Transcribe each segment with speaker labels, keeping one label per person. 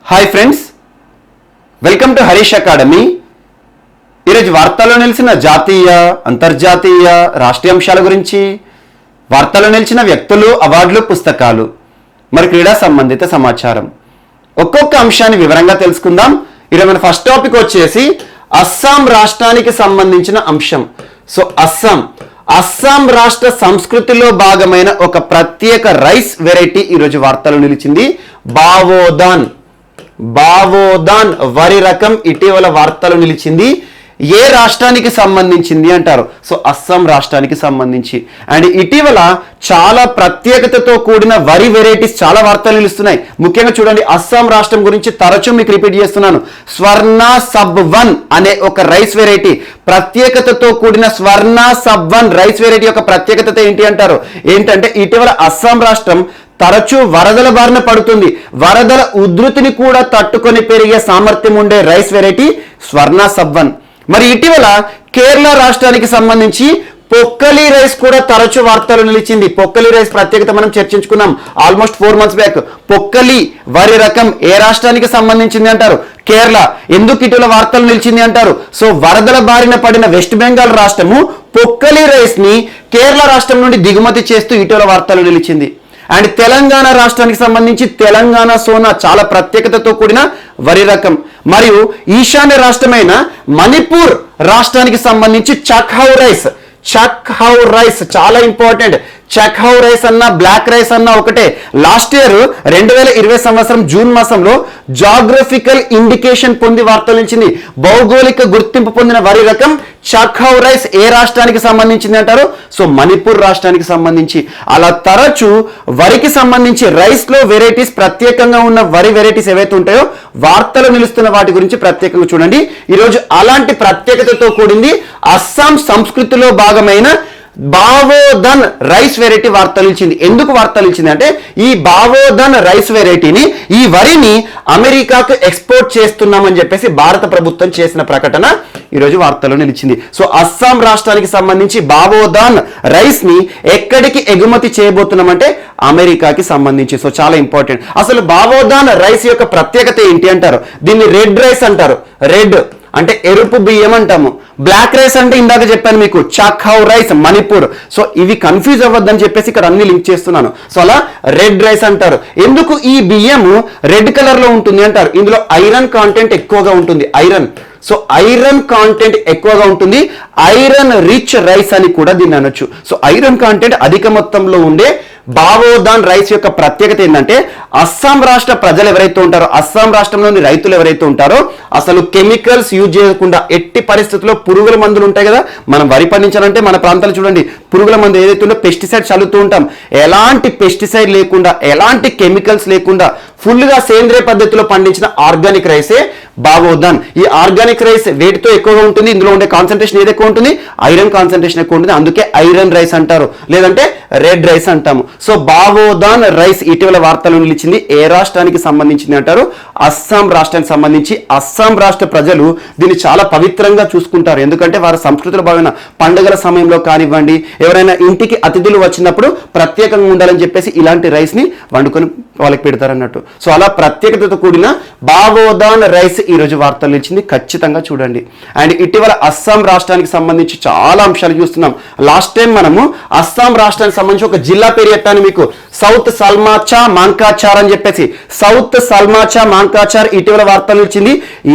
Speaker 1: Hi friends, welcome to Harish academy. ఈరోజు వార్తల్లో నిలిచిన జాతీయ, అంతర్జాతీయ, రాష్ట్రీయ అంశాల గురించి, వార్తల్లో నిలిచిన వ్యక్తులు, అవార్డులు, పుస్తకాలు, మరి క్రీడా సంబంధిత సమాచారం ఒక్కొక్క అంశాన్ని వివరంగా తెలుసుకుందాం. ఈరోజు మన ఫస్ట్ టాపిక్ వచ్చేసి అస్సాం రాష్ట్రానికి సంబంధించిన అంశం. సో అస్సాం రాష్ట్ర సంస్కృతిలో భాగమైన ఒక ప్రత్యేక రైస్ వెరైటీ ఈరోజు వార్తల్లో నిలిచింది. బావోదాన్ వరి రకం ఇటీవల వార్తలు నిలిచింది. ఏ రాష్ట్రానికి సంబంధించింది అంటారు? సో అస్సాం రాష్ట్రానికి సంబంధించి. అండ్ ఇటీవల చాలా ప్రత్యేకతతో కూడిన వరి వెరైటీస్ చాలా వార్తలు నిలుస్తున్నాయి. ముఖ్యంగా చూడండి, అస్సాం రాష్ట్రం గురించి తరచూ మీకు రిపీట్ చేస్తున్నాను. స్వర్ణ సబ్ 1 అనే ఒక రైస్ వెరైటీ, ప్రత్యేకతతో కూడిన స్వర్ణ సబ్ 1 రైస్ వెరైటీ యొక్క ప్రత్యేకత ఏంటంటే ఇటీవల అస్సాం రాష్ట్రం తరచూ వరదల బారిన పడుతుంది. వరదల ఉధృతిని కూడా తట్టుకొని పెరిగే సామర్థ్యం ఉండే రైస్ వెరైటీ స్వర్ణ సబ్ 1. మరి ఇటీవల కేరళ రాష్ట్రానికి సంబంధించి పొక్కలి రైస్ కూడా తరచూ వార్తలు నిలిచింది. పొక్కలి రైస్ ప్రత్యేకత మనం చర్చించుకున్నాం ఆల్మోస్ట్ 4 months బ్యాక్. పొక్కలి వరి రకం ఏ రాష్ట్రానికి సంబంధించింది అంటారు? కేరళ. ఎందుకు ఇటీవల వార్తలు నిలిచింది అంటారు? సో వరదల బారిన పడిన వెస్ట్ బెంగాల్ రాష్ట్రము పొక్కలి రైస్ ని కేరళ రాష్ట్రం నుండి దిగుమతి చేస్తూ ఇటీవల వార్తలు నిలిచింది. అండ్ తెలంగాణ రాష్ట్రానికి సంబంధించి తెలంగాణ సోనా చాలా ప్రత్యేకతతో కూడిన వరి రకం. మరియు ఈశాన్య రాష్ట్రమైన మణిపూర్ రాష్ట్రానికి సంబంధించి చక్హౌ రైస్ చాలా ఇంపార్టెంట్. చక్హౌ రైస్ అన్న బ్లాక్ రైస్ అన్న ఒకటే. లాస్ట్ ఇయర్ 2020 సంవత్సరం జూన్ మాసంలో జాగ్రఫికల్ ఇండికేషన్ పొంది వార్తలు నిలిచింది. భౌగోళిక గుర్తింపు పొందిన వరి రకం చక్హౌ రైస్ ఏ రాష్ట్రానికి సంబంధించింది అంటారు? సో మణిపూర్ రాష్ట్రానికి సంబంధించి. అలా తరచూ వరికి సంబంధించి రైస్ లో వెరైటీస్, ప్రత్యేకంగా ఉన్న వరి వెరైటీస్ ఏవైతే ఉంటాయో వార్తలు నిలుస్తున్న వాటి గురించి ప్రత్యేకంగా చూడండి. ఈరోజు అలాంటి ప్రత్యేకతతో కూడింది అస్సాం సంస్కృతిలో భాగమైన బావోదన్ రైస్ వెరైటీ వార్తలు నిలిచింది. ఎందుకు వార్తలు నిలిచింది అంటే ఈ బావోదన్ రైస్ వెరైటీని, ఈ వరిని అమెరికాకు ఎక్స్పోర్ట్ చేస్తున్నామని చెప్పేసి భారత ప్రభుత్వం చేసిన ప్రకటన ఈరోజు వార్తల్లో నిలిచింది. సో అస్సాం రాష్ట్రానికి సంబంధించి బావోదాన్ రైస్ ని ఎక్కడికి ఎగుమతి చేయబోతున్నామంటే అమెరికాకి సంబంధించి. సో చాలా ఇంపార్టెంట్. అసలు బావోదాన్ రైస్ యొక్క ప్రత్యేకత ఏంటి అంటారు? దీన్ని రెడ్ రైస్ అంటారు. రెడ్ అంటే ఎరుపు బియ్యం అంటాము. బ్లాక్ రైస్ అంటే ఇందాక చెప్పాను మీకు చక్హౌ రైస్ మణిపూర్. సో ఇవి కన్ఫ్యూజ్ అవ్వద్దని చెప్పేసి ఇక్కడ అన్ని లింక్ చేస్తున్నాను. సో అలా రెడ్ రైస్ అంటారు. ఎందుకు ఈ బియ్యము రెడ్ కలర్ లో ఉంటుంది అంటారు? ఇందులో ఐరన్ కాంటెంట్ ఎక్కువగా ఉంటుంది. ఐరన్ కాంటెంట్ ఎక్కువగా ఉంటుంది. ఐరన్ రిచ్ రైస్ అని కూడా దీన్ని అనొచ్చు. సో ఐరన్ కాంటెంట్ అధిక మొత్తంలో ఉండే బావోదాన్ రైస్ యొక్క ప్రత్యేకత ఏంటంటే అస్సాం రాష్ట్ర ప్రజలు ఎవరైతే ఉంటారో, అస్సాం రాష్ట్రంలోని రైతులు ఎవరైతే ఉంటారో అసలు కెమికల్స్ యూజ్ చేయకుండా, ఎట్టి పరిస్థితుల్లో పురుగుల మందులు ఉంటాయి కదా, మనం వరి పండించాలంటే మన ప్రాంతాలు చూడండి పురుగుల మందు ఏదైతే ఉందో పెస్టిసైడ్ చల్లుతూ ఉంటాం. ఎలాంటి పెస్టిసైడ్ లేకుండా, ఎలాంటి కెమికల్స్ లేకుండా ఫుల్గా సేంద్రియ పద్ధతిలో పండించిన ఆర్గానిక్ రైసే బావోదాన్. ఈ ఆర్గానిక్ రైస్ వేటితో ఎక్కువగా ఉంటుంది? ఇందులో ఉండే కాన్సన్ట్రేషన్ ఏది ఎక్కువ ఉంటుంది? ఐరన్ కాన్సన్ట్రేషన్ ఎక్కువ ఉంటుంది. అందుకే ఐరన్ రైస్ అంటారు, లేదంటే రెడ్ రైస్ అంటాము. సో బావోదాన్ రైస్ ఇటీవల వార్తలు నిలిచింది. ఏ రాష్ట్రానికి సంబంధించింది అంటారు? అస్సాం రాష్ట్రానికి సంబంధించి. అస్సాం రాష్ట్ర ప్రజలు దీన్ని చాలా పవిత్రంగా చూసుకుంటారు. ఎందుకంటే వారి సంస్కృతిలో భాగమైన పండుగల సమయంలో కానివ్వండి, ఎవరైనా ఇంటికి అతిథులు వచ్చినప్పుడు ప్రత్యేకంగా ఉండాలని చెప్పేసి ఇలాంటి రైస్ ని వండుకొని వాళ్ళకి పెడతారు అన్నట్టు. సో అలా ప్రత్యేకతతో కూడిన బావోదాన్ రైస్ ఈరోజు వార్తలు నిలిచింది. ఖచ్చితంగా చూడండి. అండ్ ఇటీవల అస్సాం రాష్ట్రానికి సంబంధించి చాలా అంశాలు చూస్తున్నాం. లాస్ట్ టైం మనము అస్సాం రాష్ట్రానికి సంబంధించి ఒక జిల్లా పేరు చెప్పాను మీకు, సౌత్ సల్మాచా మాంకాచార్ అని చెప్పేసి. సౌత్ సల్మాచా మాంకాచార్ ఇటీవల వార్తలు నిలిచింది.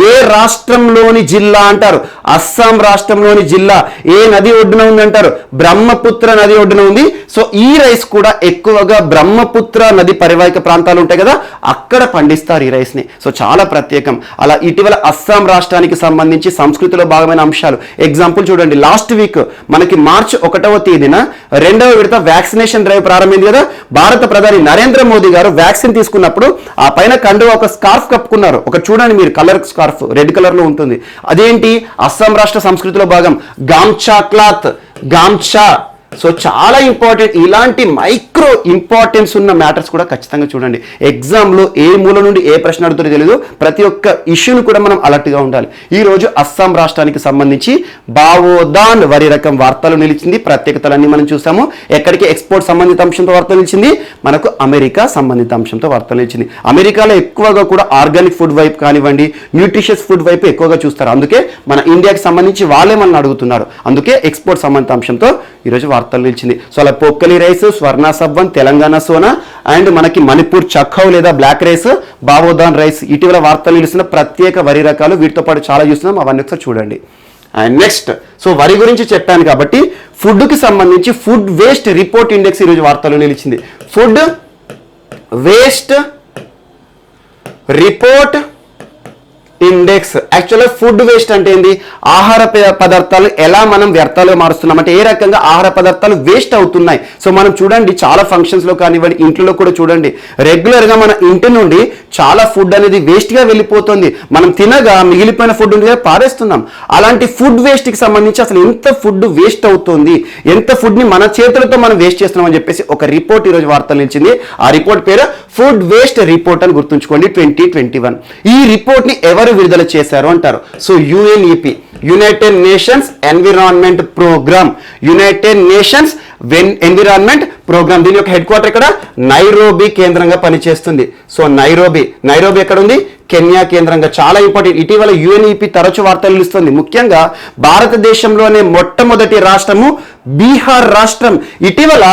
Speaker 1: ఏ రాష్ట్రంలోని జిల్లా అంటారు? అస్సాం రాష్ట్రంలోని జిల్లా. ఏ నది ఒడ్డున ఉంది అంటారు? బ్రహ్మపుత్ర నది ఒడ్డున ఉంది. సో ఈ రైస్ కూడా ఎక్కువగా బ్రహ్మపుత్ర నది పరివాహిక ప్రాంతాలు ఉంటాయి కదా, అక్కడ పండిస్తారు ఈ రైస్ ని. సో చాలా ప్రత్యేకం. అలా ఇటీవల అస్సాం రాష్ట్రానికి సంబంధించి సంస్కృతిలో భాగమైన అంశాలు. ఎగ్జాంపుల్ చూడండి, లాస్ట్ వీక్ మనకి మార్చి 1వ తేదీన 2వ విడత వ్యాక్సినేషన్ డ్రైవ్ ప్రారంభమైంది కదా. భారత ప్రధాని నరేంద్ర మోదీ గారు వ్యాక్సిన్ తీసుకున్నప్పుడు ఆ పైన కండువా ఒక స్కార్ఫ్ కప్పుకున్నారు. ఒక చూడండి మీరు, కలర్ స్కార్ఫ్ రెడ్ కలర్ లో ఉంటుంది. అదేంటి? అస్సాం రాష్ట్ర సంస్కృతిలో భాగం. గామ్చా క్లాత్, గామ్చా సో చాలా ఇంపార్టెంట్, ఇలాంటి మైక్రో ఇంపార్టెన్స్ ఉన్న మ్యాటర్స్ కూడా ఖచ్చితంగా చూడండి. ఎగ్జామ్లో ఏ మూల నుండి ఏ ప్రశ్న అడుగుతారో తెలియదు, ప్రతి ఒక్క ఇష్యూని కూడా మనం అలర్ట్గా ఉండాలి. ఈరోజు అస్సాం రాష్ట్రానికి సంబంధించి బావోదాన్ వరి రకం వార్తలు నిలిచింది. ప్రత్యేకతలన్నీ మనం చూసాము. ఎక్కడికి ఎక్స్పోర్ట్ సంబంధిత అంశంతో వార్తలు నిలిచింది, మనకు అమెరికా సంబంధిత అంశంతో వార్తలు నిలిచింది. అమెరికాలో ఎక్కువగా కూడా ఆర్గానిక్ ఫుడ్ వైపు కానివ్వండి, న్యూట్రిషియస్ ఫుడ్ వైపు ఎక్కువగా చూస్తారు. అందుకే మన ఇండియాకి సంబంధించి వాళ్ళే మనల్ని అడుగుతున్నారు. అందుకే ఎక్స్పోర్ట్ సంబంధిత అంశంతో ఈరోజు వార్తలు నిలిచింది. సో అలా పోక్కలి rice, Swarna సబ్బన్, Telangana Sona and మనకి మణిపూర్ చక్కవ్ లేదా బ్లాక్ రైస్, బావోదాన్ రైస్ ఇటీవల వార్తలు నిలిచిన ప్రత్యేక వరి రకాలు. వీటితో పాటు చాలా చూస్తున్నాం, అవన్నీ ఒకసారి చూడండి. అండ్ నెక్స్ట్, సో వరి గురించి చెప్పాను కాబట్టి ఫుడ్కి సంబంధించి ఫుడ్ వేస్ట్ రిపోర్ట్ ఇండెక్స్ ఈరోజు వార్తలు నిలిచింది. Food waste report index. యాక్చువల్గా ఫుడ్ వేస్ట్ అంటే ఏంది, ఆహార పదార్థాలు ఎలా మనం వ్యర్థాలుగా మారుస్తున్నాం అంటే ఏ రకంగా ఆహార పదార్థాలు వేస్ట్ అవుతున్నాయి. సో మనం చూడండి చాలా ఫంక్షన్స్లో కానివ్వండి, ఇంట్లో కూడా చూడండి రెగ్యులర్గా మన ఇంటి నుండి చాలా ఫుడ్ అనేది వేస్ట్గా వెళ్ళిపోతుంది. మనం తినగా మిగిలిపోయిన ఫుడ్ ఉంది పారేస్తున్నాం. అలాంటి ఫుడ్ వేస్ట్కి సంబంధించి అసలు ఎంత ఫుడ్ వేస్ట్ అవుతుంది, ఎంత ఫుడ్ని మన చేతులతో మనం వేస్ట్ చేస్తున్నాం అని చెప్పేసి ఒక రిపోర్ట్ ఈరోజు వార్తలు నిలిచింది. ఆ రిపోర్ట్ పేరు ఫుడ్ వేస్ట్ రిపోర్ట్ అని గుర్తుంచుకోండి, 2021. ఈ రిపోర్ట్ని ఎవరు విడుదల చేశారు అంటారు. So UNEP, United Nations Environment Programme, United Nations Environment Programme. దీని యొక్క హెడ్ క్వార్టర్ ఇక్కడ నైరోబీ కేంద్రంగా పనిచేస్తుంది. సో నైరోబీ ఎక్కడ ఉంది, కెన్యా కేంద్రంగా. చాలా ఇంపార్టెంట్. ఇటీవల యుఎన్ఈపి తరచు వార్తలు ఇస్తుంది. ముఖ్యంగా భారతదేశంలోనే మొట్టమొదటి రాష్ట్రము బీహార్ రాష్ట్రం ఇటీవల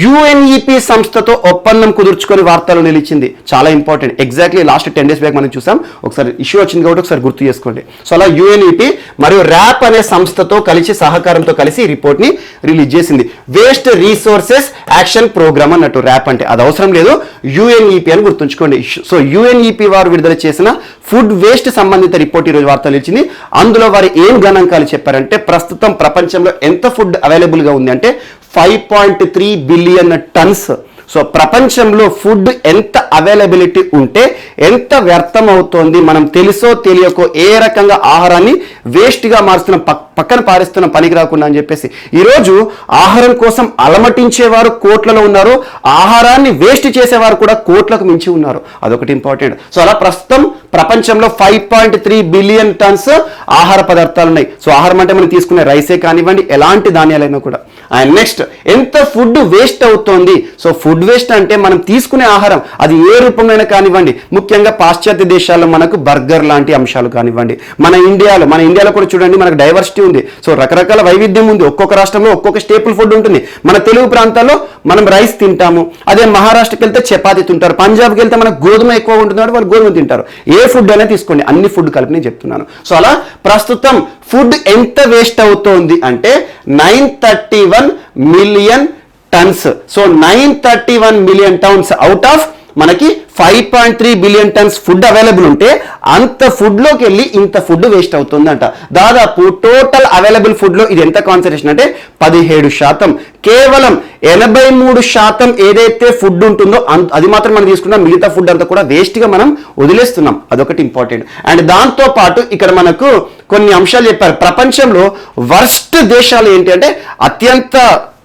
Speaker 1: యుఎన్ఈపి సంస్థతో ఒప్పందం కుదుర్చుకొని వార్తలు నిలిచింది. చాలా important. Exactly last 10 days back మనం చూసాం. ఒకసారి ఇష్యూ వచ్చింది కాబట్టి ఒకసారి గుర్తు చేసుకోండి. సో అలా యుఎన్ఈపి మరియు ర్యాప్ అనే సంస్థతో కలిసి సహకారంతో కలిసి ఈ రిపోర్ట్ ని రిలీజ్ చేసింది. వేస్ట్ రీసోర్సెస్ యాక్షన్ ప్రోగ్రామ్ అన్నట్టు ర్యాప్ అంటే అది అవసరం లేదు, యుఎన్ఈపి అని గుర్తుంచుకోండి. సో యుఎన్ఈపి వారు విడుదల చేసిన ఫుడ్ వేస్ట్ సంబంధిత రిపోర్ట్ ఈరోజు వార్తలు ఇచ్చింది. అందులో వారు ఏం గణాంకాలు చెప్పారంటే ప్రస్తుతం ప్రపంచంలో ఎంత ఫుడ్ అవైలబుల్గా ఉంది అంటే 5.3 బిలియన్ టన్స్. సో ప్రపంచంలో ఫుడ్ ఎంత అవైలబిలిటీ ఉంటే ఎంత వ్యర్థం అవుతోంది, మనం తెలుసో తెలియకో ఏ రకంగా ఆహారాన్ని వేస్ట్గా మారుస్తున్నాం, పక్కన పారేస్తున్న పనికి రాకుండా అని చెప్పేసి ఈరోజు ఆహారం కోసం అలమటించేవారు కోట్లలో ఉన్నారు, ఆహారాన్ని వేస్ట్ చేసేవారు కూడా కోట్లకు మించి ఉన్నారు. అదొకటి ఇంపార్టెంట్. సో అలా ప్రస్తుతం ప్రపంచంలో 5.3 బిలియన్ టన్స్ ఆహార పదార్థాలు ఉన్నాయి. సో ఆహారం అంటే మనం తీసుకునే రైసే కానివ్వండి, ఎలాంటి ధాన్యాలైనా కూడా. అండ్ నెక్స్ట్, ఎంత ఫుడ్ వేస్ట్ అవుతోంది. సో ఫుడ్ వేస్ట్ అంటే మనం తీసుకునే ఆహారం అది ఏ రూపంలో కానివ్వండి, ముఖ్యంగా పాశ్చాత్య దేశాల్లో మనకు బర్గర్ లాంటి అంశాలు కానివ్వండి, మన ఇండియాలో కూడా చూడండి మనకు డైవర్సిటీ ఉంది. సో రకరకాల వైవిధ్యం ఉంది. ఒక్కొక్క రాష్ట్రంలో ఒక్కొక్క స్టేపుల్ ఫుడ్ ఉంటుంది. మన తెలుగు ప్రాంతాల్లో మనం రైస్ తింటాము, అదే మహారాష్ట్రకి వెళ్తే చపాతీ తింటారు, పంజాబ్కి వెళ్తే మనకు గోధుమ ఎక్కువ ఉంటుంది, వాళ్ళు గోధుమ తింటారు. ఏ ఫుడ్ అయినా తీసుకోండి, అన్ని ఫుడ్ కలిపి నేను చెప్తున్నాను. సో అలా ప్రస్తుతం ఫుడ్ ఎంత వేస్ట్ అవుతోంది అంటే 931 million tons. So 931 million tons out of మనకి 5.3 బిలియన్ టన్స్ ఫుడ్ అవైలబుల్ ఉంటే అంత ఫుడ్లోకి వెళ్ళి ఇంత ఫుడ్ వేస్ట్ అవుతుందంట. దాదాపు టోటల్ అవైలబుల్ ఫుడ్లో ఇది ఎంత కాన్సన్ట్రేషన్ అంటే 17%. కేవలం 83% ఏదైతే ఫుడ్ ఉంటుందో అది మాత్రం మనం తీసుకున్నాం, మిగతా ఫుడ్ అంతా కూడా వేస్ట్గా మనం వదిలేస్తున్నాం. అదొకటి ఇంపార్టెంట్. అండ్ దాంతో పాటు ఇక్కడ మనకు కొన్ని అంశాలు చెప్పారు. ప్రపంచంలో వర్స్ట్ దేశాలు ఏంటి అంటే అత్యంత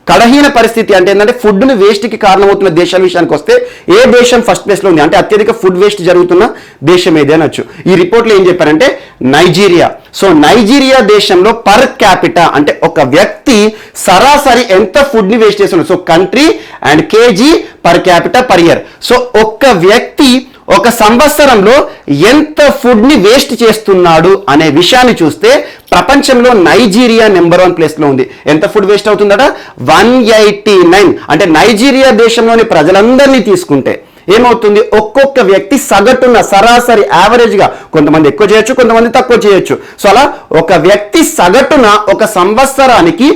Speaker 1: కడహీన పరిస్థితి అంటే ఏంటంటే ఫుడ్ను వేస్ట్కి కారణమవుతున్న దేశాల విషయానికి వస్తే ఏ దేశం ఫస్ట్ ప్లేస్లో ఉంది అంటే అత్యధిక ఫుడ్ వేస్ట్ జరుగుతున్న దేశం ఏది అనొచ్చు. ఈ రిపోర్ట్లో ఏం చెప్పారంటే నైజీరియా. సో నైజీరియా దేశంలో పర్ క్యాపిటా అంటే ఒక వ్యక్తి సరాసరి ఎంత ఫుడ్ని వేస్ట్ చేస్తున్నారు. So country and KG per capita per year. So ఒక్క వ్యక్తి ఒక సంవత్సరంలో ఎంత ఫుడ్ని వేస్ట్ చేస్తున్నాడు అనే విషయాన్ని చూస్తే ప్రపంచంలో నైజీరియా నెంబర్ 1 ప్లేస్లో ఉంది. ఎంత ఫుడ్ వేస్ట్ అవుతుందట 189. అంటే నైజీరియా దేశంలోని ప్రజలందరినీ తీసుకుంటే ఏమవుతుంది, ఒక్కొక్క వ్యక్తి సగటున సరాసరి యావరేజ్గా కొంతమంది ఎక్కువ చేయొచ్చు, కొంతమంది తక్కువ చేయొచ్చు. సో అలా ఒక వ్యక్తి సగటున ఒక సంవత్సరానికి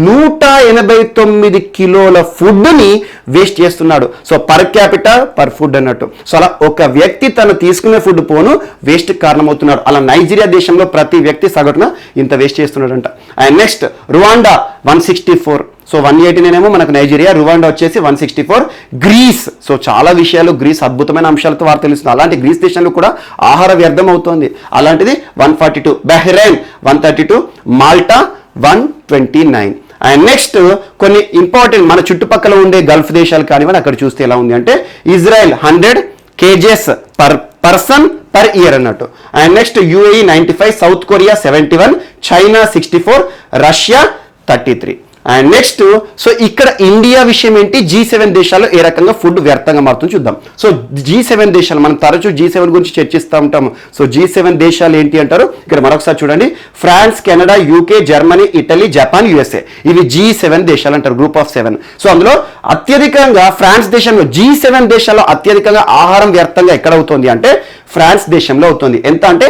Speaker 1: 189 కిలోల ఫుడ్ని వేస్ట్ చేస్తున్నాడు. So per capital per food అన్నట్టు. సో అలా ఒక వ్యక్తి తను తీసుకునే ఫుడ్ పోను వేస్ట్ కారణమవుతున్నాడు. అలా నైజీరియా దేశంలో ప్రతి వ్యక్తి సగటున ఇంత వేస్ట్ చేస్తున్నాడంట. And next Rwanda 164. సో 189 మనకు నైజీరియా, రువాండా వచ్చేసి 164. గ్రీస్. సో చాలా విషయాలు గ్రీస్ అద్భుతమైన అంశాలతో వారు తెలుస్తుంది. అలాంటి గ్రీస్ దేశంలో కూడా ఆహార వ్యర్థం అవుతోంది. అలాంటిది 142. బహ్రెయిన్ 132. మాల్టా 129. అండ్ నెక్స్ట్ కొన్ని ఇంపార్టెంట్ మన చుట్టుపక్కల ఉండే గల్ఫ్ దేశాలు కానివ్వండి, అక్కడ చూస్తే ఎలా ఉంది అంటే Israel 100 kgs per person per year అన్నట్టు. And next UAE 95, South Korea 71, China 64, Russia 33. And next so ఇక్కడ ఇండియా విషయం ఏంటి, G7 దేశాల్లో ఏ రకంగా ఫుడ్ వ్యర్థంగా మారుతుందో చూద్దాం. సో G7 దేశాలు మనం తరచూ G7 గురించి చర్చిస్తూ ఉంటాము. సో G7 దేశాలు ఏంటి అంటారు, ఇక్కడ మరొకసారి చూడండి. France, Canada, UK, Germany, Italy, Japan, USA, ఇవి G7 దేశాలు అంటారు, గ్రూప్ ఆఫ్ 7. సో అందులో అత్యధికంగా ఫ్రాన్స్ దేశంలో G7 దేశాల్లో అత్యధికంగా ఆహారం వ్యర్థంగా ఎక్కడ అవుతుంది అంటే ఫ్రాన్స్ దేశంలో అవుతుంది. ఎంత అంటే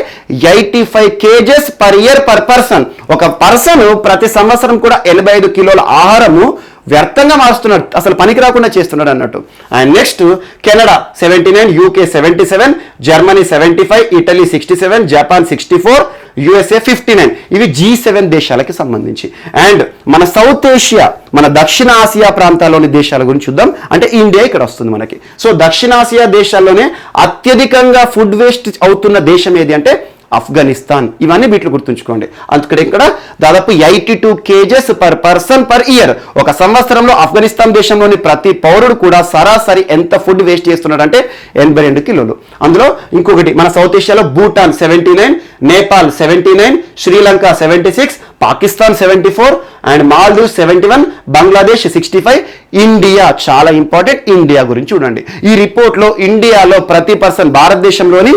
Speaker 1: 85 kgs per year per person. ఒక పర్సన్ ప్రతి సంవత్సరం కూడా 85 కిలోల ఆహారము వ్యర్థంగా మారుస్తున్నాడు, అసలు పనికి రాకుండా చేస్తున్నాడు అన్నట్టు. And next Canada 79, UK 77, Germany 75, Italy 67, Japan 64, USA 59. ఇవి G7 దేశాలకి సంబంధించి. అండ్ మన సౌత్ ఏషియా, మన దక్షిణ ఆసియా ప్రాంతాల్లోని దేశాల గురించి చూద్దాం. అంటే ఇండియా ఇక్కడ వస్తుంది మనకి. సో దక్షిణాసియా దేశాల్లోనే అత్యధికంగా ఫుడ్ వేస్ట్ అవుతున్న దేశం ఏది అంటే ఆఫ్ఘనిస్తాన్. ఇవన్నీ వీటిలో గుర్తుంచుకోండి. అందుకని ఇక్కడ దాదాపు 82 kgs per person per year. ఒక సంవత్సరంలో ఆఫ్ఘనిస్తాన్ దేశంలోని ప్రతి పౌరుడు కూడా సరాసరి ఎంత ఫుడ్ వేస్ట్ చేస్తున్నాడు అంటే 82 కిలోలు. అందులో ఇంకొకటి మన సౌత్ ఏషియాలో Bhutan 79, Nepal 79, Sri Lanka 76, Pakistan 74, and Maldives 71, Bangladesh 65, India చాలా ఇంపార్టెంట్. ఇండియా గురించి చూడండి. ఈ రిపోర్ట్లో ఇండియాలో ప్రతి పర్సన్ భారతదేశంలోని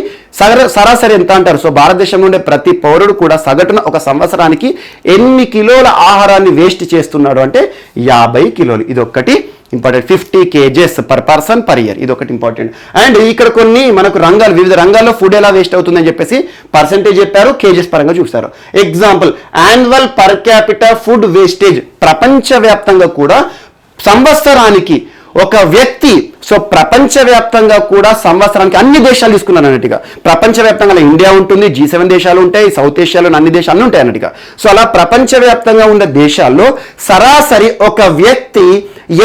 Speaker 1: సరాసరి ఎంత అంటారు. సో భారతదేశంలో ఉండే ప్రతి పౌరుడు కూడా సగటున ఒక సంవత్సరానికి ఎన్ని కిలోల ఆహారాన్ని వేస్ట్ చేస్తున్నాడు అంటే 50 కిలోలు. ఇది ఒక్కటి important. 50 kgs per person per year, ఇది ఒకటి ఇంపార్టెంట్. అండ్ ఇక్కడ కొన్ని మనకు రంగాలు, వివిధ రంగాల్లో ఫుడ్ ఎలా వేస్ట్ అవుతుందని చెప్పేసి పర్సెంటేజ్ చెప్పారు, కేజెస్ పరంగా చూస్తారు. Example, annual per capital food wastage ప్రపంచవ్యాప్తంగా కూడా సంవత్సరానికి ఒక వ్యక్తి, సో ప్రపంచవ్యాప్తంగా కూడా సంవత్సరానికి అన్ని దేశాలు తీసుకున్నాను అన్నట్టుగా. ప్రపంచవ్యాప్తంగా ఇండియా ఉంటుంది, G7 దేశాలు ఉంటాయి, సౌత్ ఏషియాలో అన్ని దేశాలు ఉంటాయి అన్నట్టుగా. సో అలా ప్రపంచవ్యాప్తంగా ఉన్న దేశాల్లో సరాసరి ఒక వ్యక్తి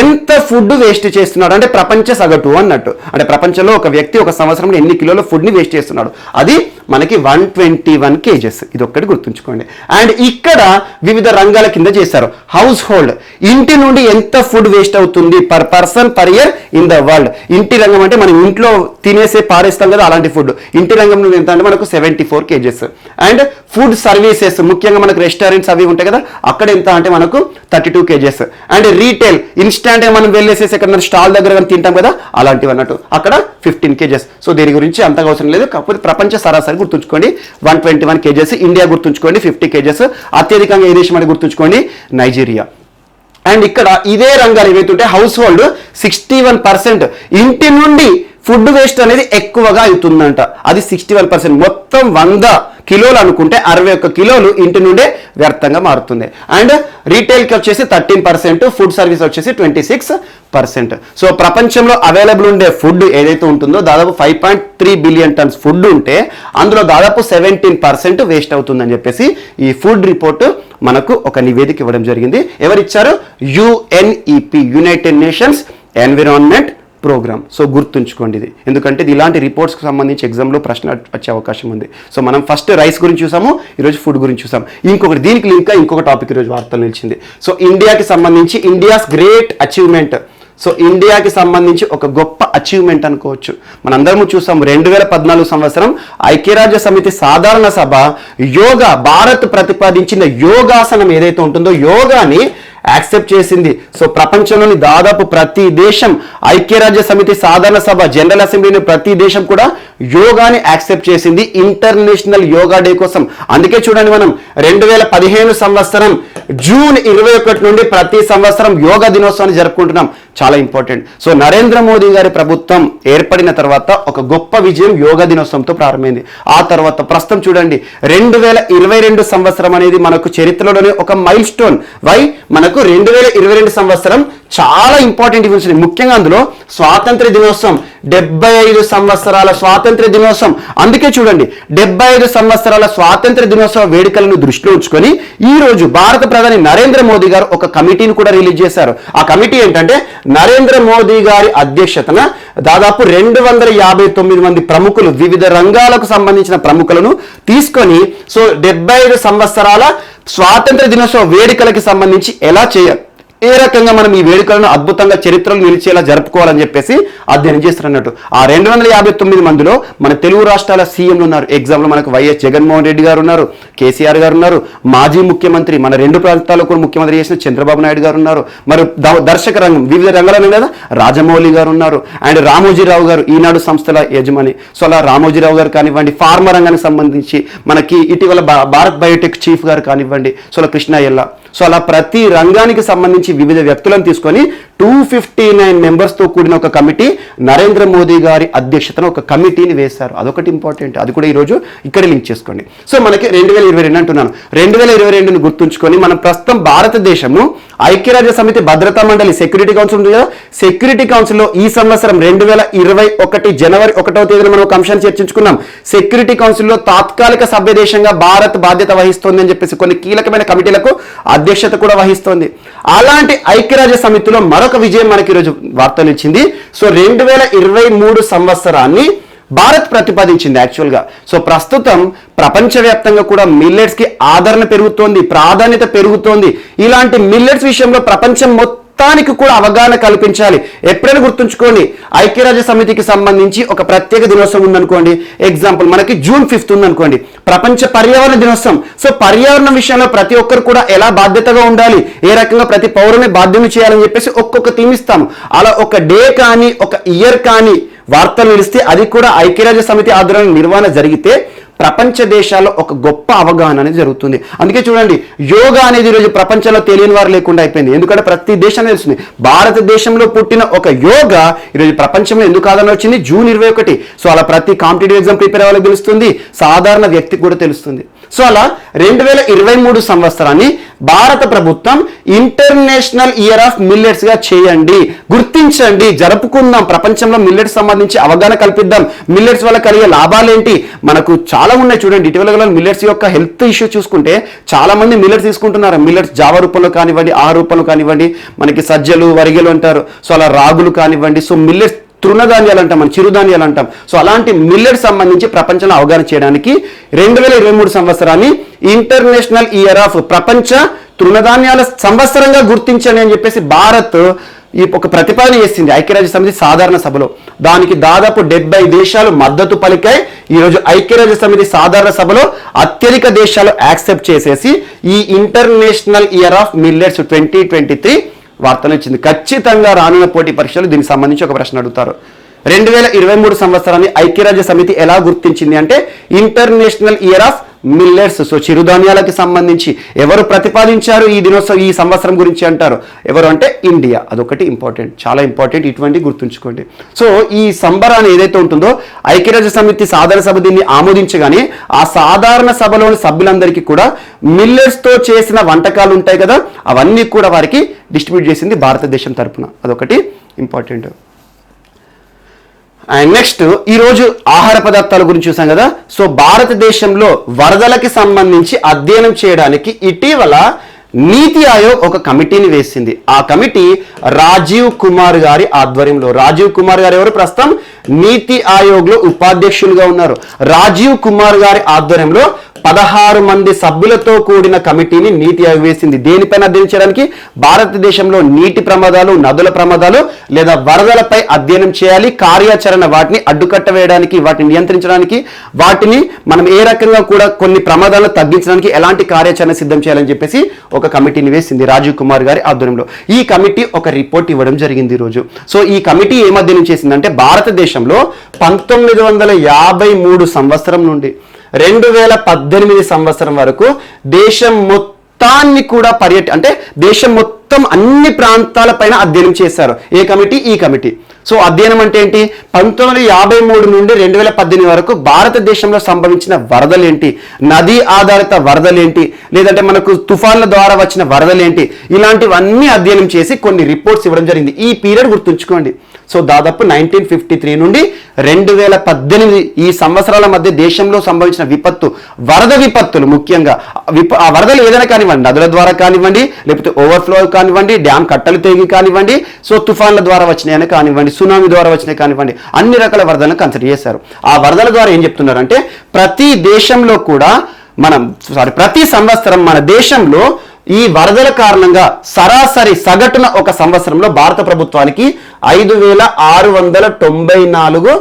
Speaker 1: ఎంత ఫుడ్ వేస్ట్ చేస్తున్నాడు అంటే ప్రపంచ సగటు అన్నట్టు. అంటే ప్రపంచంలో ఒక వ్యక్తి ఒక సంవత్సరంలో ఎన్ని కిలోల ఫుడ్ని వేస్ట్ చేస్తున్నాడు, అది మనకి 121 kgs. ఇది ఒక్కటి గుర్తుంచుకోండి. అండ్ ఇక్కడ వివిధ రంగాల కింద చేశారు. హౌస్ హోల్డ్, ఇంటి నుండి ఎంత ఫుడ్ వేస్ట్ అవుతుంది per person per year in the world. ఇంటి రంగం అంటే మనం ఇంట్లో తినేసే పారేస్తాం కదా, అలాంటి ఫుడ్. ఇంటి రంగంలో ఎంత అంటే మనకు 74 kgs. అండ్ ఫుడ్ సర్వీసెస్, ముఖ్యంగా మనకు రెస్టారెంట్స్ అవి ఉంటాయి కదా, అక్కడ ఎంత అంటే మనకు 32 kgs. అండ్ రీటైల్, ఇన్స్టాంట్ మనం వెళ్ళేసేసి ఎక్కడ స్టాల్ దగ్గర కానీ తింటాం కదా, అలాంటివి అన్నట్టు, అక్కడ 15 kgs. సో దీని గురించి అంతగా అవసరం లేదు, కాకపోతే ప్రపంచ సరాసరి గుర్తుంచుకోండి 121 kgs. ఇండియా గుర్తుంచుకోండి 50 kgs. అత్యధికంగా ఏ దేశం అని గుర్తుంచుకోండి, నైజీరియా. అండ్ ఇక్కడ ఇదే రంగాలు ఏవైతుంటే హౌస్ హోల్డ్ 61%, ఇంటి నుండి ఫుడ్ వేస్ట్ అనేది ఎక్కువగా అవుతుందంట. అది 61%. మొత్తం 100 కిలోలు అనుకుంటే 61 కిలోలు ఇంటి నుండే వ్యర్థంగా మారుతుంది. అండ్ రీటైల్కి వచ్చేసి 13%, ఫుడ్ సర్వీస్ వచ్చేసి 26%. సో ప్రపంచంలో అవైలబుల్ ఉండే ఫుడ్ ఏదైతే ఉంటుందో దాదాపు 5.3 బిలియన్ టన్స్ ఫుడ్ ఉంటే అందులో దాదాపు 17% వేస్ట్ అవుతుందని చెప్పేసి ఈ ఫుడ్ రిపోర్ట్ మనకు ఒక నివేదిక ఇవ్వడం జరిగింది. ఎవరిచ్చారు? UNEP, United Nations Environment Programme. So గుర్తుంచుకోండి ఇది, ఎందుకంటే ఇది ఇలాంటి రిపోర్ట్స్కి సంబంధించి ఎగ్జామ్లో ప్రశ్న వచ్చే అవకాశం ఉంది. సో మనం ఫస్ట్ రైస్ గురించి చూసాము, ఈరోజు ఫుడ్ గురించి చూసాం. ఇంకొకటి దీనికి లింక్ ఇంకొక టాపిక్ ఈరోజు వార్తలు నిలిచింది. సో ఇండియాకి సంబంధించి ఇండియాస్ గ్రేట్ అచీవ్మెంట్. సో ఇండియాకి సంబంధించి ఒక గొప్ప అచీవ్మెంట్ అనుకోవచ్చు. మనందరము చూసాం 2014 సంవత్సరం ఐక్యరాజ్య సమితి సాధారణ సభ యోగా, భారత్ ప్రతిపాదించిన యోగాసనం ఏదైతే ఉంటుందో యోగాని యాక్సెప్ట్ చేసింది. సో ప్రపంచంలోని దాదాపు ప్రతి దేశం ఐక్యరాజ్య సమితి సాధారణ సభ జనరల్ అసెంబ్లీని ప్రతి దేశం కూడా యోగాని యాక్సెప్ట్ చేసింది ఇంటర్నేషనల్ యోగా డే కోసం. అందుకే చూడండి మనం 2015 సంవత్సరం జూన్ 21 నుండి ప్రతి సంవత్సరం యోగా దినోత్సవాన్ని జరుపుకుంటున్నాం. చాలా ఇంపార్టెంట్. సో నరేంద్ర మోదీ గారి ప్రభుత్వం ఏర్పడిన తర్వాత ఒక గొప్ప విజయం యోగా దినోత్సవంతో ప్రారంభమైంది. ఆ తర్వాత ప్రస్తుతం చూడండి 2022 సంవత్సరం అనేది మనకు చరిత్రలోనే ఒక మైల్ స్టోన్. వై మనకు 2022 సంవత్సరం చాలా ఇంపార్టెంట్ ఈవెంట్స్. ముఖ్యంగా అందులో స్వాతంత్ర దినోత్సవం, 75 సంవత్సరాల స్వాతంత్ర దినోత్సవం. అందుకే చూడండి 75 సంవత్సరాల స్వాతంత్ర దినోత్సవ వేడుకలను దృష్టిలో ఉంచుకొని ఈ రోజు భారత ప్రధాని నరేంద్ర మోదీ గారు ఒక కమిటీని కూడా రిలీజ్ చేశారు. ఆ కమిటీ ఏంటంటే నరేంద్ర మోదీ గారి అధ్యక్షతన దాదాపు 259 మంది ప్రముఖులు, వివిధ రంగాలకు సంబంధించిన ప్రముఖులను తీసుకొని సో 75 సంవత్సరాల స్వాతంత్ర దినోత్సవ వేడుకలకి సంబంధించి ఎలా చేయాలి, ఏ రకంగా మనం ఈ వేడుకలను అద్భుతంగా చరిత్రలు నిలిచేలా జరుపుకోవాలని చెప్పేసి అధ్యయనం చేస్తున్నట్టు. ఆ 259 మందిలో మన తెలుగు రాష్ట్రాల సీఎంలు ఉన్నారు. ఎగ్జాంపుల్ మనకు వైఎస్ జగన్మోహన్ రెడ్డి గారు ఉన్నారు, కేసీఆర్ గారు ఉన్నారు, మాజీ ముఖ్యమంత్రి మన 2 ప్రాంతాల్లో కూడా ముఖ్యమంత్రి చేసిన చంద్రబాబు నాయుడు గారు ఉన్నారు, మరి దర్శక రంగం వివిధ రంగాలలో కదా రాజమౌళి గారు ఉన్నారు, అండ్ రామోజీరావు గారు ఈనాడు సంస్థల యజమాని. సో అలా రామోజీరావు గారు కానివ్వండి, ఫార్మా రంగానికి సంబంధించి మనకి ఇటీవల భారత్ బయోటెక్ చీఫ్ గారు కానివ్వండి, సో అలా కృష్ణ ఎల్లా. సో అలా ప్రతి రంగానికి సంబంధించి వివిధ వ్యక్తులను తీసుకొని 259 మెంబర్స్తో కూడిన ఒక కమిటీ నరేంద్ర మోదీ గారి అధ్యక్షతన ఒక కమిటీని వేశారు. అదొకటి ఇంపార్టెంట్, అది కూడా ఈరోజు ఇక్కడ లింక్ చేసుకోండి. సో మనకి 2022 అంటున్నాను, 2022ని గుర్తుంచుకొని మనం ప్రస్తుతం భారతదేశము ఐక్యరాజ్య సమితి భద్రతా మండలి సెక్యూరిటీ కౌన్సిల్ ఉంది కదా, సెక్యూరిటీ కౌన్సిల్లో ఈ సంవత్సరం 2021 జనవరి 1వ తేదీన మనం ఒక అంశాన్ని చర్చించుకున్నాం. సెక్యూరిటీ కౌన్సిల్లో తాత్కాలిక సభ్య దేశంగా భారత్ బాధ్యత వహిస్తోంది అని చెప్పేసి కొన్ని కీలకమైన కమిటీలకు అధ్యక్షత కూడా వహిస్తోంది. అలాంటి ఐక్యరాజ్య సమితిలో మరొక విజయం మనకి ఈరోజు వార్తలు ఇచ్చింది. సో 2023 సంవత్సరాన్ని భారత్ ప్రతిపాదించింది యాక్చువల్గా. సో ప్రస్తుతం ప్రపంచవ్యాప్తంగా కూడా మిల్లెట్స్ కి ఆదరణ పెరుగుతోంది, ప్రాధాన్యత పెరుగుతోంది. ఇలాంటి మిల్లెట్స్ విషయంలో ప్రపంచం మొత్తానికి కూడా అవగాహన కల్పించాలి. ఎప్పుడైనా గుర్తుంచుకోండి, ఐక్యరాజ్య సమితికి సంబంధించి ఒక ప్రత్యేక దినోత్సవం ఉందనుకోండి. ఎగ్జాంపుల్ మనకి జూన్ 5 ఉందనుకోండి, ప్రపంచ పర్యావరణ దినోత్సవం. సో పర్యావరణ విషయంలో ప్రతి ఒక్కరు కూడా ఎలా బాధ్యతగా ఉండాలి, ఏ రకంగా ప్రతి పౌరుని బాధ్యత చేయాలని చెప్పేసి ఒక్కొక్క థీమ్ ఇస్తాము. అలా ఒక డే కానీ ఒక ఇయర్ కానీ వార్తలు నిలిస్తే అది కూడా ఐక్యరాజ్య సమితి ఆధ్వర్యంలో నిర్వహణ జరిగితే ప్రపంచ దేశాల్లో ఒక గొప్ప అవగాహన అనేది జరుగుతుంది. అందుకే చూడండి, యోగా అనేది ఈరోజు ప్రపంచంలో తెలియని వారు లేకుండా అయిపోయింది. ఎందుకంటే ప్రతి దేశం తెలుస్తుంది. భారతదేశంలో పుట్టిన ఒక యోగా ఈరోజు ప్రపంచంలో ఎందుకు ఆదరణ వచ్చింది, జూన్ 21. సో అలా ప్రతి కాంపిటేటివ్ ఎగ్జామ్ ప్రిపేర్ అవ్వాలని తెలుస్తుంది, సాధారణ వ్యక్తికి కూడా తెలుస్తుంది. సో అలా 2023 సంవత్సరాన్ని భారత ప్రభుత్వం ఇంటర్నేషనల్ ఇయర్ ఆఫ్ మిల్లెట్స్ గా చేయండి, గుర్తించండి, జరుపుకుందాం. ప్రపంచంలో మిల్లెట్స్ సంబంధించి అవగాహన కల్పిద్దాం. మిల్లెట్స్ వల్ల కలిగే లాభాలేంటి, మనకు చాలా ఉన్నాయి. చూడండి, ఇటీవల మిల్లెట్స్ యొక్క హెల్త్ ఇష్యూ చూసుకుంటే చాలా మంది మిల్లెట్స్ తీసుకుంటున్నారు. మిల్లెట్స్ జావ రూపంలో కానివ్వండి, ఆ రూపంలో కానివ్వండి, మనకి సజ్జలు వరిగెలు అంటారు. సో అలా రాగులు కానివ్వండి, సో మిల్లెట్స్ తృణధాన్యాలు అంటాం, మనం చిరుధాన్యాలు అంటాం. సో అలాంటి మిల్లెట్ సంబంధించి ప్రపంచంలో అవగాహన చేయడానికి 2023 సంవత్సరాన్ని ఇంటర్నేషనల్ ఇయర్ ఆఫ్ ప్రపంచ తృణధాన్యాల సంవత్సరంగా గుర్తించండి అని చెప్పేసి భారత్ ఈ ఒక ప్రతిపాదన చేసింది ఐక్యరాజ్య సమితి సాధారణ సభలో. దానికి దాదాపు 70 దేశాలు మద్దతు పలికాయి. ఈరోజు ఐక్యరాజ్య సమితి సాధారణ సభలో అత్యధిక దేశాలు యాక్సెప్ట్ చేసేసి ఈ ఇంటర్నేషనల్ ఇయర్ ఆఫ్ మిల్లెట్స్ 2023 వార్తలు ఇచ్చింది. ఖచ్చితంగా రానున్న పోటీ పరీక్షలు దీనికి సంబంధించి ఒక ప్రశ్న అడుగుతారు. 2023 సంవత్సరాన్ని ఐక్యరాజ్య సమితి ఎలా గుర్తించింది అంటే international year of millets. So చిరుధాన్యాలకు సంబంధించి ఎవరు ప్రతిపాదించారు ఈ దినోత్సవం, ఈ సంవత్సరం గురించి అంటారు, ఎవరు అంటే ఇండియా. అదొకటి ఇంపార్టెంట్, చాలా ఇంపార్టెంట్, ఇటువంటి గుర్తుంచుకోండి. సో ఈ సంబరాన్ని ఏదైతే ఉంటుందో ఐక్యరాజ్య సమితి సాధారణ సభ దీన్ని ఆమోదించగానే ఆ సాధారణ సభలోని సభ్యులందరికీ కూడా మిల్లెట్స్తో చేసిన వంటకాలు ఉంటాయి కదా, అవన్నీ కూడా వారికి డిస్ట్రిబ్యూట్ చేసింది భారతదేశం తరపున. అదొకటి ఇంపార్టెంట్. అండ్ నెక్స్ట్ ఈరోజు ఆహార పదార్థాల గురించి చూసాం కదా. సో భారతదేశంలో వరదలకి సంబంధించి అధ్యయనం చేయడానికి ఇటీవల నీతి ఆయోగ్ ఒక కమిటీని వేసింది. ఆ కమిటీ రాజీవ్ కుమార్ గారి ఆధ్వర్యంలో. రాజీవ్ కుమార్ గారు ఎవరు, ప్రస్తుతం నీతి ఆయోగ్లో ఉపాధ్యక్షులుగా ఉన్నారు. రాజీవ్ కుమార్ గారి ఆధ్వర్యంలో 16 మంది సభ్యులతో కూడిన కమిటీని నీతి ఆయోగ్ వేసింది. దేనిపైన అధ్యయనం చేయడానికి, భారతదేశంలో నీటి ప్రమాదాలు, నదుల ప్రమాదాలు లేదా వరదలపై అధ్యయనం చేయాలి, కార్యాచరణ, వాటిని అడ్డుకట్ట వేయడానికి, వాటిని నియంత్రించడానికి, వాటిని మనం ఏ రకంగా కూడా కొన్ని ప్రమాదాలను తగ్గించడానికి ఎలాంటి కార్యాచరణ సిద్ధం చేయాలని చెప్పేసి ఒక కమిటీని వేసింది రాజీవ్ కుమార్ గారి ఆధ్వర్యంలో. ఈ కమిటీ ఒక రిపోర్ట్ ఇవ్వడం జరిగింది ఈరోజు. సో ఈ కమిటీ ఏం అధ్యయనం చేసిందంటే భారతదేశంలో 1953 సంవత్సరం నుండి 2018 సంవత్సరం వరకు దేశం మొత్తాన్ని కూడా అంటే దేశం మొత్తం అన్ని ప్రాంతాల పైన అధ్యయనం చేశారు. ఏ కమిటీ? ఈ కమిటీ. సో అధ్యయనం అంటే ఏంటి, 1953 నుండి 2018 వరకు భారతదేశంలో సంభవించిన వరదలేంటి, నదీ ఆధారిత వరదలేంటి, లేదంటే మనకు తుఫాన్ల ద్వారా వచ్చిన వరదలేంటి, ఇలాంటివన్నీ అధ్యయనం చేసి కొన్ని రిపోర్ట్స్ ఇవ్వడం జరిగింది. ఈ పీరియడ్ గుర్తుంచుకోండి. సో దాదాపు 1953 నుండి 2018 ఈ సంవత్సరాల మధ్య దేశంలో సంభవించిన వరద విపత్తులు, ముఖ్యంగా ఆ వరదలు ఏదైనా కానివ్వండి, నదుల ద్వారా కానివ్వండి, లేకపోతే ఓవర్ఫ్లో కానివ్వండి, డ్యామ్ కట్టలు తెగి కానివ్వండి, సో తుఫాన్ల ద్వారా వచ్చినాయని కానివ్వండి, సునామీ ద్వారా వచ్చినాయి కానివ్వండి, అన్ని రకాల వరదలను కన్సిడర్ చేశారు. ఆ వరదల ద్వారా ఏం చెప్తున్నారంటే ప్రతి దేశంలో కూడా ప్రతి సంవత్సరం మన దేశంలో ఈ వరదల కారణంగా సరాసరి సగటున ఒక సంవత్సరంలో భారత ప్రభుత్వానికి 5,694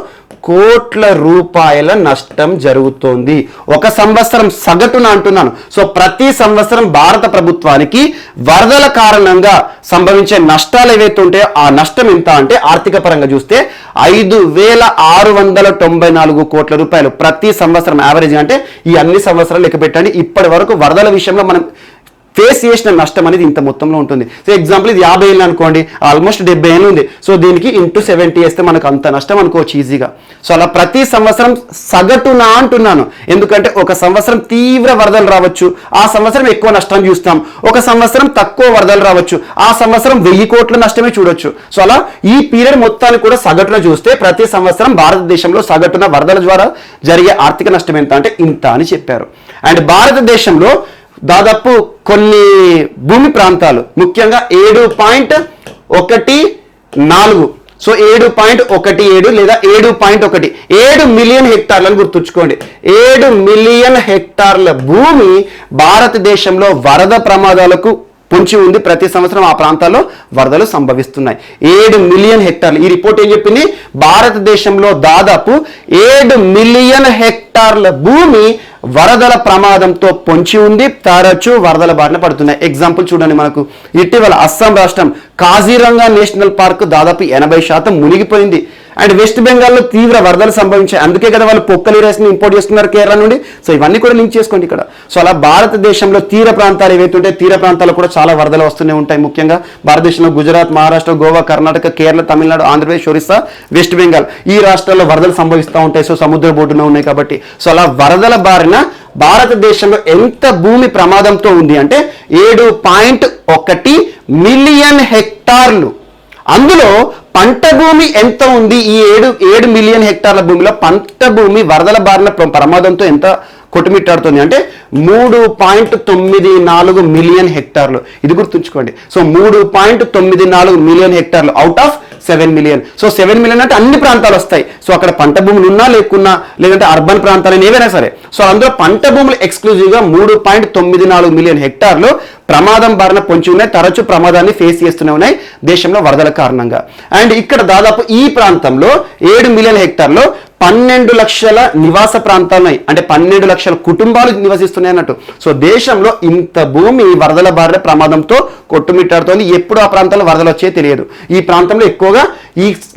Speaker 1: కోట్ల రూపాయల నష్టం జరుగుతోంది. ఒక సంవత్సరం సగటున అంటున్నాను. సో ప్రతి సంవత్సరం భారత ప్రభుత్వానికి వరదల కారణంగా సంభవించే నష్టాలు ఏవైతే ఉంటాయో ఆ నష్టం ఎంత అంటే ఆర్థిక పరంగా చూస్తే 5,694 కోట్ల రూపాయలు ప్రతి సంవత్సరం యావరేజ్. అంటే ఈ అన్ని సంవత్సరాలు లెక్క పెట్టండి. ఇప్పటి వరకు వరదల విషయంలో మనం ఫేస్ చేసిన నష్టం అనేది ఇంత మొత్తంలో ఉంటుంది. సో ఎగ్జాంపుల్ ఇది 50 ఏళ్ళు అనుకోండి, ఆల్మోస్ట్ 70 ఏళ్ళు ఉంది. సో దీనికి ఇంటూ 70 వేస్తే మనకు అంత నష్టం అనుకోవచ్చు ఈజీగా. సో అలా ప్రతి సంవత్సరం సగటున అంటున్నాను, ఎందుకంటే ఒక సంవత్సరం తీవ్ర వరదలు రావచ్చు, ఆ సంవత్సరం ఎక్కువ నష్టం చూస్తాం. ఒక సంవత్సరం తక్కువ వరదలు రావచ్చు, ఆ సంవత్సరం 1000 కోట్ల నష్టమే చూడొచ్చు. సో అలా ఈ పీరియడ్ మొత్తాన్ని కూడా సగటున చూస్తే ప్రతి సంవత్సరం భారతదేశంలో సగటున వరదల ద్వారా జరిగే ఆర్థిక నష్టం ఎంత అంటే ఇంత అని చెప్పారు. అండ్ భారతదేశంలో దాదాపు కొన్ని భూమి ప్రాంతాలు ముఖ్యంగా 7.14 సో 7.17 లేదా 7 మిలియన్ హెక్టార్లను గుర్తుంచుకోండి. 7 మిలియన్ హెక్టార్ల భూమి భారతదేశంలో వరద ప్రమాదాలకు పొంచి ఉంది. ప్రతి సంవత్సరం ఆ ప్రాంతాల్లో వరదలు సంభవిస్తున్నాయి. 7 మిలియన్ హెక్టార్లు. ఈ రిపోర్ట్ ఏం చెప్పింది? భారతదేశంలో దాదాపు 7 మిలియన్ హెక్టార్ల భూమి వరదల ప్రమాదంతో పొంచి ఉంది, తరచూ వరదల బారిన పడుతున్నాయి. ఎగ్జాంపుల్ చూడండి, మనకు ఇటీవల అస్సాం రాష్ట్రం కాజీరంగా నేషనల్ పార్క్ దాదాపు 80% మునిగిపోయింది. అండ్ వెస్ట్ బెంగాల్లో తీవ్ర వరదలు సంభవించాయి. అందుకే కదా వాళ్ళు పొక్కలి రైస్ని ఇంపోర్ట్ చేస్తున్నారు కేరళ నుండి. సో ఇవన్నీ కూడా లింక్ చేసుకోండి ఇక్కడ. సో అలా భారతదేశంలో తీర ప్రాంతాలు ఏవైతే ఉంటాయి, తీర ప్రాంతాలు కూడా చాలా వరదలు వస్తూనే ఉంటాయి. ముఖ్యంగా భారతదేశంలో గుజరాత్, మహారాష్ట్ర, గోవా, కర్ణాటక, కేరళ, తమిళనాడు, ఆంధ్రప్రదేశ్, ఒరిస్సా, వెస్ట్ బెంగాల్ ఈ రాష్ట్రాల్లో వరదలు సంభవిస్తూ ఉంటాయి. సో సముద్ర బొడ్డున ఉన్నాయి కాబట్టి. సో అలా వరదల బారిన భారతదేశంలో ఎంత భూమి ప్రమాదంతో ఉంది అంటే 7.1 మిలియన్ హెక్టార్లు. అందులో పంట భూమి ఎంత ఉంది? ఈ 7 మిలియన్ హెక్టార్ల భూమిలో పంట భూమి వరదల బారిన ప్రమాదంతో ఎంత కొట్టుమిట్టాడుతుంది అంటే 3.94 మిలియన్ హెక్టార్లు. ఇది గుర్తుంచుకోండి. సో 3.94 మిలియన్ హెక్టార్లు out of 7 million. So 7 million అంటే అన్ని ప్రాంతాలు వస్తాయి. సో అక్కడ పంట భూములు ఉన్నా లేకున్నా, లేదంటే అర్బన్ ప్రాంతాలు ఏవైనా సరే. సో అందులో పంట భూములు ఎక్స్క్లూజివ్గా 3.94 మిలియన్ హెక్టార్లు ప్రమాదం బారిన పొంచి ఉన్నాయి, తరచూ ప్రమాదాన్ని ఫేస్ చేస్తూనే ఉన్నాయి దేశంలో వరదల కారణంగా. అండ్ ఇక్కడ దాదాపు ఈ ప్రాంతంలో 7 మిలియన్ హెక్టార్లో 12 లక్షల నివాస ప్రాంతాలు ఉన్నాయి. అంటే 12 లక్షల కుటుంబాలు నివసిస్తున్నాయి అన్నట్టు. సో దేశంలో ఇంత భూమి వరదల బారిన ప్రమాదంతో కొట్టుమిట్టాడుతోంది. ఎప్పుడు ఆ ప్రాంతాల్లో వరదలు వచ్చే తెలియదు. ఈ ప్రాంతంలో ఎక్కువగా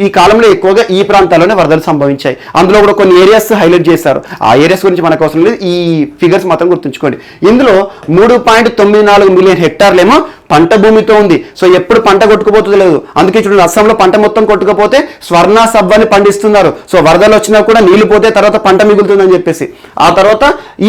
Speaker 1: ఈ కాలంలో ఎక్కువగా ఈ ప్రాంతాల్లోనే వరదలు సంభవించాయి. అందులో కూడా కొన్ని ఏరియాస్ హైలైట్ చేశారు. ఆ ఏరియాస్ గురించి మనకు అవసరం లేదు, ఈ ఫిగర్స్ మాత్రం గుర్తుంచుకోండి. ఇందులో 3.94 మిలియన్ హెక్టార్లేమో పంట భూమితో ఉంది. సో ఎప్పుడు పంట కొట్టుకుపోతుందో లేదు. అందుకే చూడండి, అస్సాంలో పంట మొత్తం కొట్టుకపోతే స్వర్ణ సబ్బని పండిస్తున్నారు. సో వరదలు వచ్చినా కూడా నీళ్లు పోతే తర్వాత పంట మిగులుతుందని చెప్పేసి. ఆ తర్వాత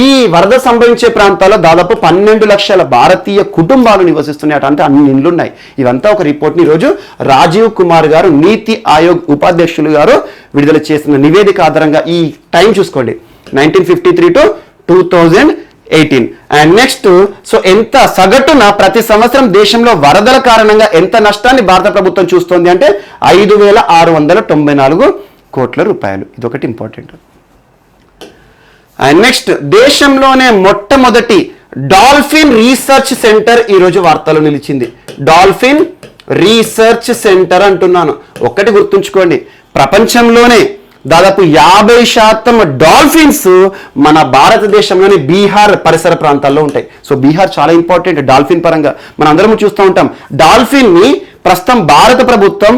Speaker 1: ఈ వరద సంభవించే ప్రాంతాల్లో దాదాపు 12 లక్షల భారతీయ కుటుంబాలు నివసిస్తున్నాయి. అంటే అన్ని ఇండ్లు ఉన్నాయి. ఇవంతా ఒక రిపోర్ట్ని ఈరోజు రాజీవ్ కుమార్ గారు, నీతి ఆయోగ్ ఉపాధ్యక్షులు గారు విడుదల చేసిన నివేదిక ఆధారంగా. ఈ టైం చూసుకోండి, 1953 to 2018. అండ్ నెక్స్ట్, సో ఎంత సగటున ప్రతి సంవత్సరం దేశంలో వరదల కారణంగా ఎంత నష్టాన్ని భారత ప్రభుత్వం చూస్తోంది అంటే 5,694 కోట్ల రూపాయలు. ఇదొకటి ఇంపార్టెంట్. అండ్ నెక్స్ట్, దేశంలోనే మొట్టమొదటి డాల్ఫిన్ రీసెర్చ్ సెంటర్ ఈరోజు వార్తలో నిలిచింది. డాల్ఫిన్ రీసెర్చ్ సెంటర్ అంటున్నాను. ఒక్కటి గుర్తుంచుకోండి, ప్రపంచంలోనే దాదాపు 50% డాల్ఫిన్స్ మన భారతదేశంలోని బీహార్ పరిసర ప్రాంతాల్లో ఉంటాయి. సో బీహార్ చాలా ఇంపార్టెంట్ డాల్ఫిన్ పరంగా. మనం అందరం చూస్తూ ఉంటాం. డాల్ఫిన్ని ప్రస్తుతం భారత ప్రభుత్వం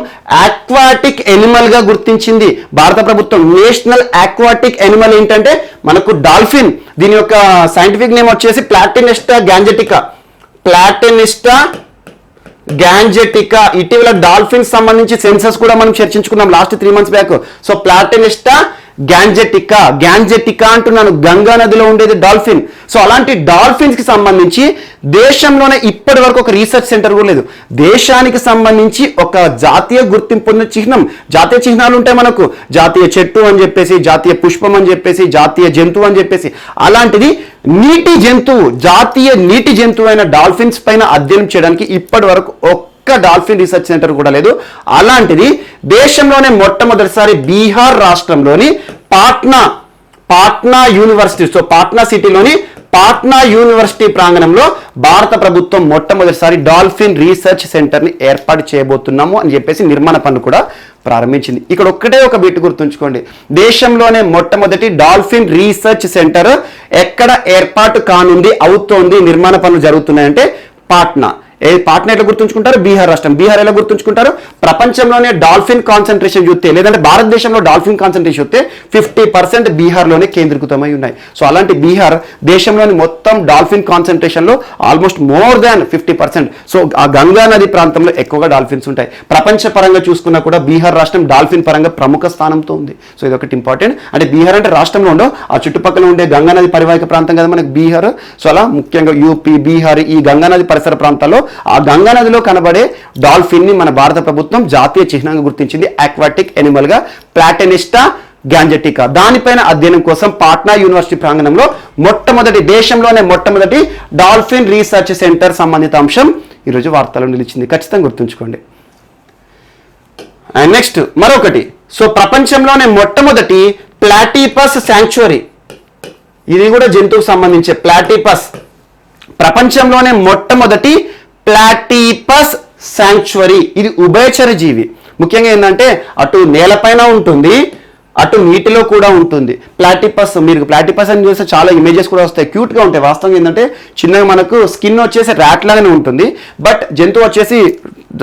Speaker 1: ఆక్వాటిక్ ఎనిమల్ గా గుర్తించింది. భారత ప్రభుత్వం నేషనల్ ఆక్వాటిక్ ఎనిమల్ ఏంటంటే మనకు డాల్ఫిన్. దీని యొక్క సైంటిఫిక్ నేమ్ వచ్చేసి ప్లాటినిస్టా గ్యాంజెటికా. ఇటీవల డాల్ఫిన్స్ సంబంధించి సెన్సస్ కూడా మనం చర్చించుకున్నాం లాస్ట్ 3 months బ్యాక్. సో ప్లాటినిస్టా గ్యాంజెటికా అంటున్నాను, గంగా నదిలో ఉండేది డాల్ఫిన్. సో అలాంటి డాల్ఫిన్స్ కి సంబంధించి దేశంలోనే ఇప్పటి వరకు ఒక రీసెర్చ్ సెంటర్ కూడా లేదు. దేశానికి సంబంధించి ఒక జాతీయ గుర్తింపు ఉన్న చిహ్నం, జాతీయ చిహ్నాలు ఉంటాయి మనకు, జాతీయ చెట్టు అని చెప్పేసి, జాతీయ పుష్పం అని చెప్పేసి, జాతీయ జంతువు అని చెప్పేసి. అలాంటిది నీటి జంతువు, జాతీయ నీటి జంతువు అయిన డాల్ఫిన్స్ పైన అధ్యయనం చేయడానికి ఇప్పటి వరకు ఒక్క డాల్ఫిన్ రీసెర్చ్ సెంటర్ కూడా లేదు. అలాంటిది దేశంలోనే మొట్టమొదటిసారి బీహార్ రాష్ట్రంలోని పాట్నా యూనివర్సిటీ, సో పాట్నా సిటీలోని పాట్నా యూనివర్సిటీ ప్రాంగణంలో భారత ప్రభుత్వం మొట్టమొదటిసారి డాల్ఫిన్ రీసెర్చ్ సెంటర్ని ఏర్పాటు చేయబోతున్నాము అని చెప్పేసి నిర్మాణ పనులు కూడా ప్రారంభించింది. ఇక్కడ ఒక్కటే ఒక బిట్ గుర్తుంచుకోండి, దేశంలోనే మొట్టమొదటి డాల్ఫిన్ రీసెర్చ్ సెంటర్ ఎక్కడ ఏర్పాటు కానుంది, అవుతోంది, నిర్మాణ పనులు జరుగుతున్నాయంటే పాట్నా. పాట్నా ఎట్లా గుర్తుంచుకుంటారు? బీహార్ రాష్ట్రం. బీహార్ ఎలా గుర్తుంచుకుంటారు? ప్రపంచంలోనే డాల్ఫిన్ కాన్సన్ట్రేషన్ చూస్తే, లేదంటే భారతదేశంలో డాల్ఫిన్ కాన్సన్ట్రేషన్ చూస్తే 50% బీహార్లోనే కేంద్రీకృతమై ఉన్నాయి. సో అలాంటి బీహార్ దేశంలోని మొత్తం డాల్ఫిన్ కాన్సన్ట్రేషన్లో ఆల్మోస్ట్ మోర్ దాన్ 50%. సో ఆ గంగా నది ప్రాంతంలో ఎక్కువగా డాల్ఫిన్స్ ఉంటాయి. ప్రపంచ పరంగా చూసుకున్నా కూడా బీహార్ రాష్ట్రం డాల్ఫిన్ పరంగా ప్రముఖ స్థానంతో ఉంది. సో ఇది ఒకటి ఇంపార్టెంట్. అంటే బీహార్ అంటే రాష్ట్రంలో ఉండవు, ఆ చుట్టుపక్కల ఉండే గంగా నది పరివాహిక ప్రాంతం కదా మనకి బీహార్. సో అలా ముఖ్యంగా యూపీ, బీహార్, ఈ గంగా నది పరిసర ప్రాంతాల్లో ఆ గంగా నదిలో కనబడే డాల్ఫిన్ ని మన భారత ప్రభుత్వం జాతీయ చిహ్నంగా గుర్తించింది, ఆక్వాటిక్ ఎనిమల్ గా, ప్లాటెనిస్టా గ్యాంజెటికా. దానిపైన అధ్యయనం కోసం పాట్నా యూనివర్సిటీ ప్రాంగణంలో దేశంలోనే మొట్టమొదటి డాల్ఫిన్ రీసెర్చ్ సెంటర్ సంబంధిత అంశం ఈరోజు వార్తల్లో నిలిచింది. ఖచ్చితంగా గుర్తుంచుకోండి. అండ్ నెక్స్ట్ మరొకటి, సో ప్రపంచంలోనే మొట్టమొదటి ప్లాటిపస్ శాంక్చురీ, ఇది కూడా జంతువుకు సంబంధించే ప్లాటిపస్, ప్రపంచంలోనే మొట్టమొదటి ప్లాటిపస్ శాంక్చురీ. ఇది ఉభయచర జీవి. ముఖ్యంగా ఏంటంటే అటు నేలపైన ఉంటుంది, అటు నీటిలో కూడా ఉంటుంది. ప్లాటిపస్, మీరు ప్లాటిపస్ అని చూస్తే చాలా ఇమేజెస్ కూడా వస్తాయి, క్యూట్గా ఉంటాయి. వాస్తవంగా ఏంటంటే చిన్నగా మనకు స్కిన్ వచ్చేసి ర్యాట్ లాగానే ఉంటుంది, బట్ జంతువు వచ్చేసి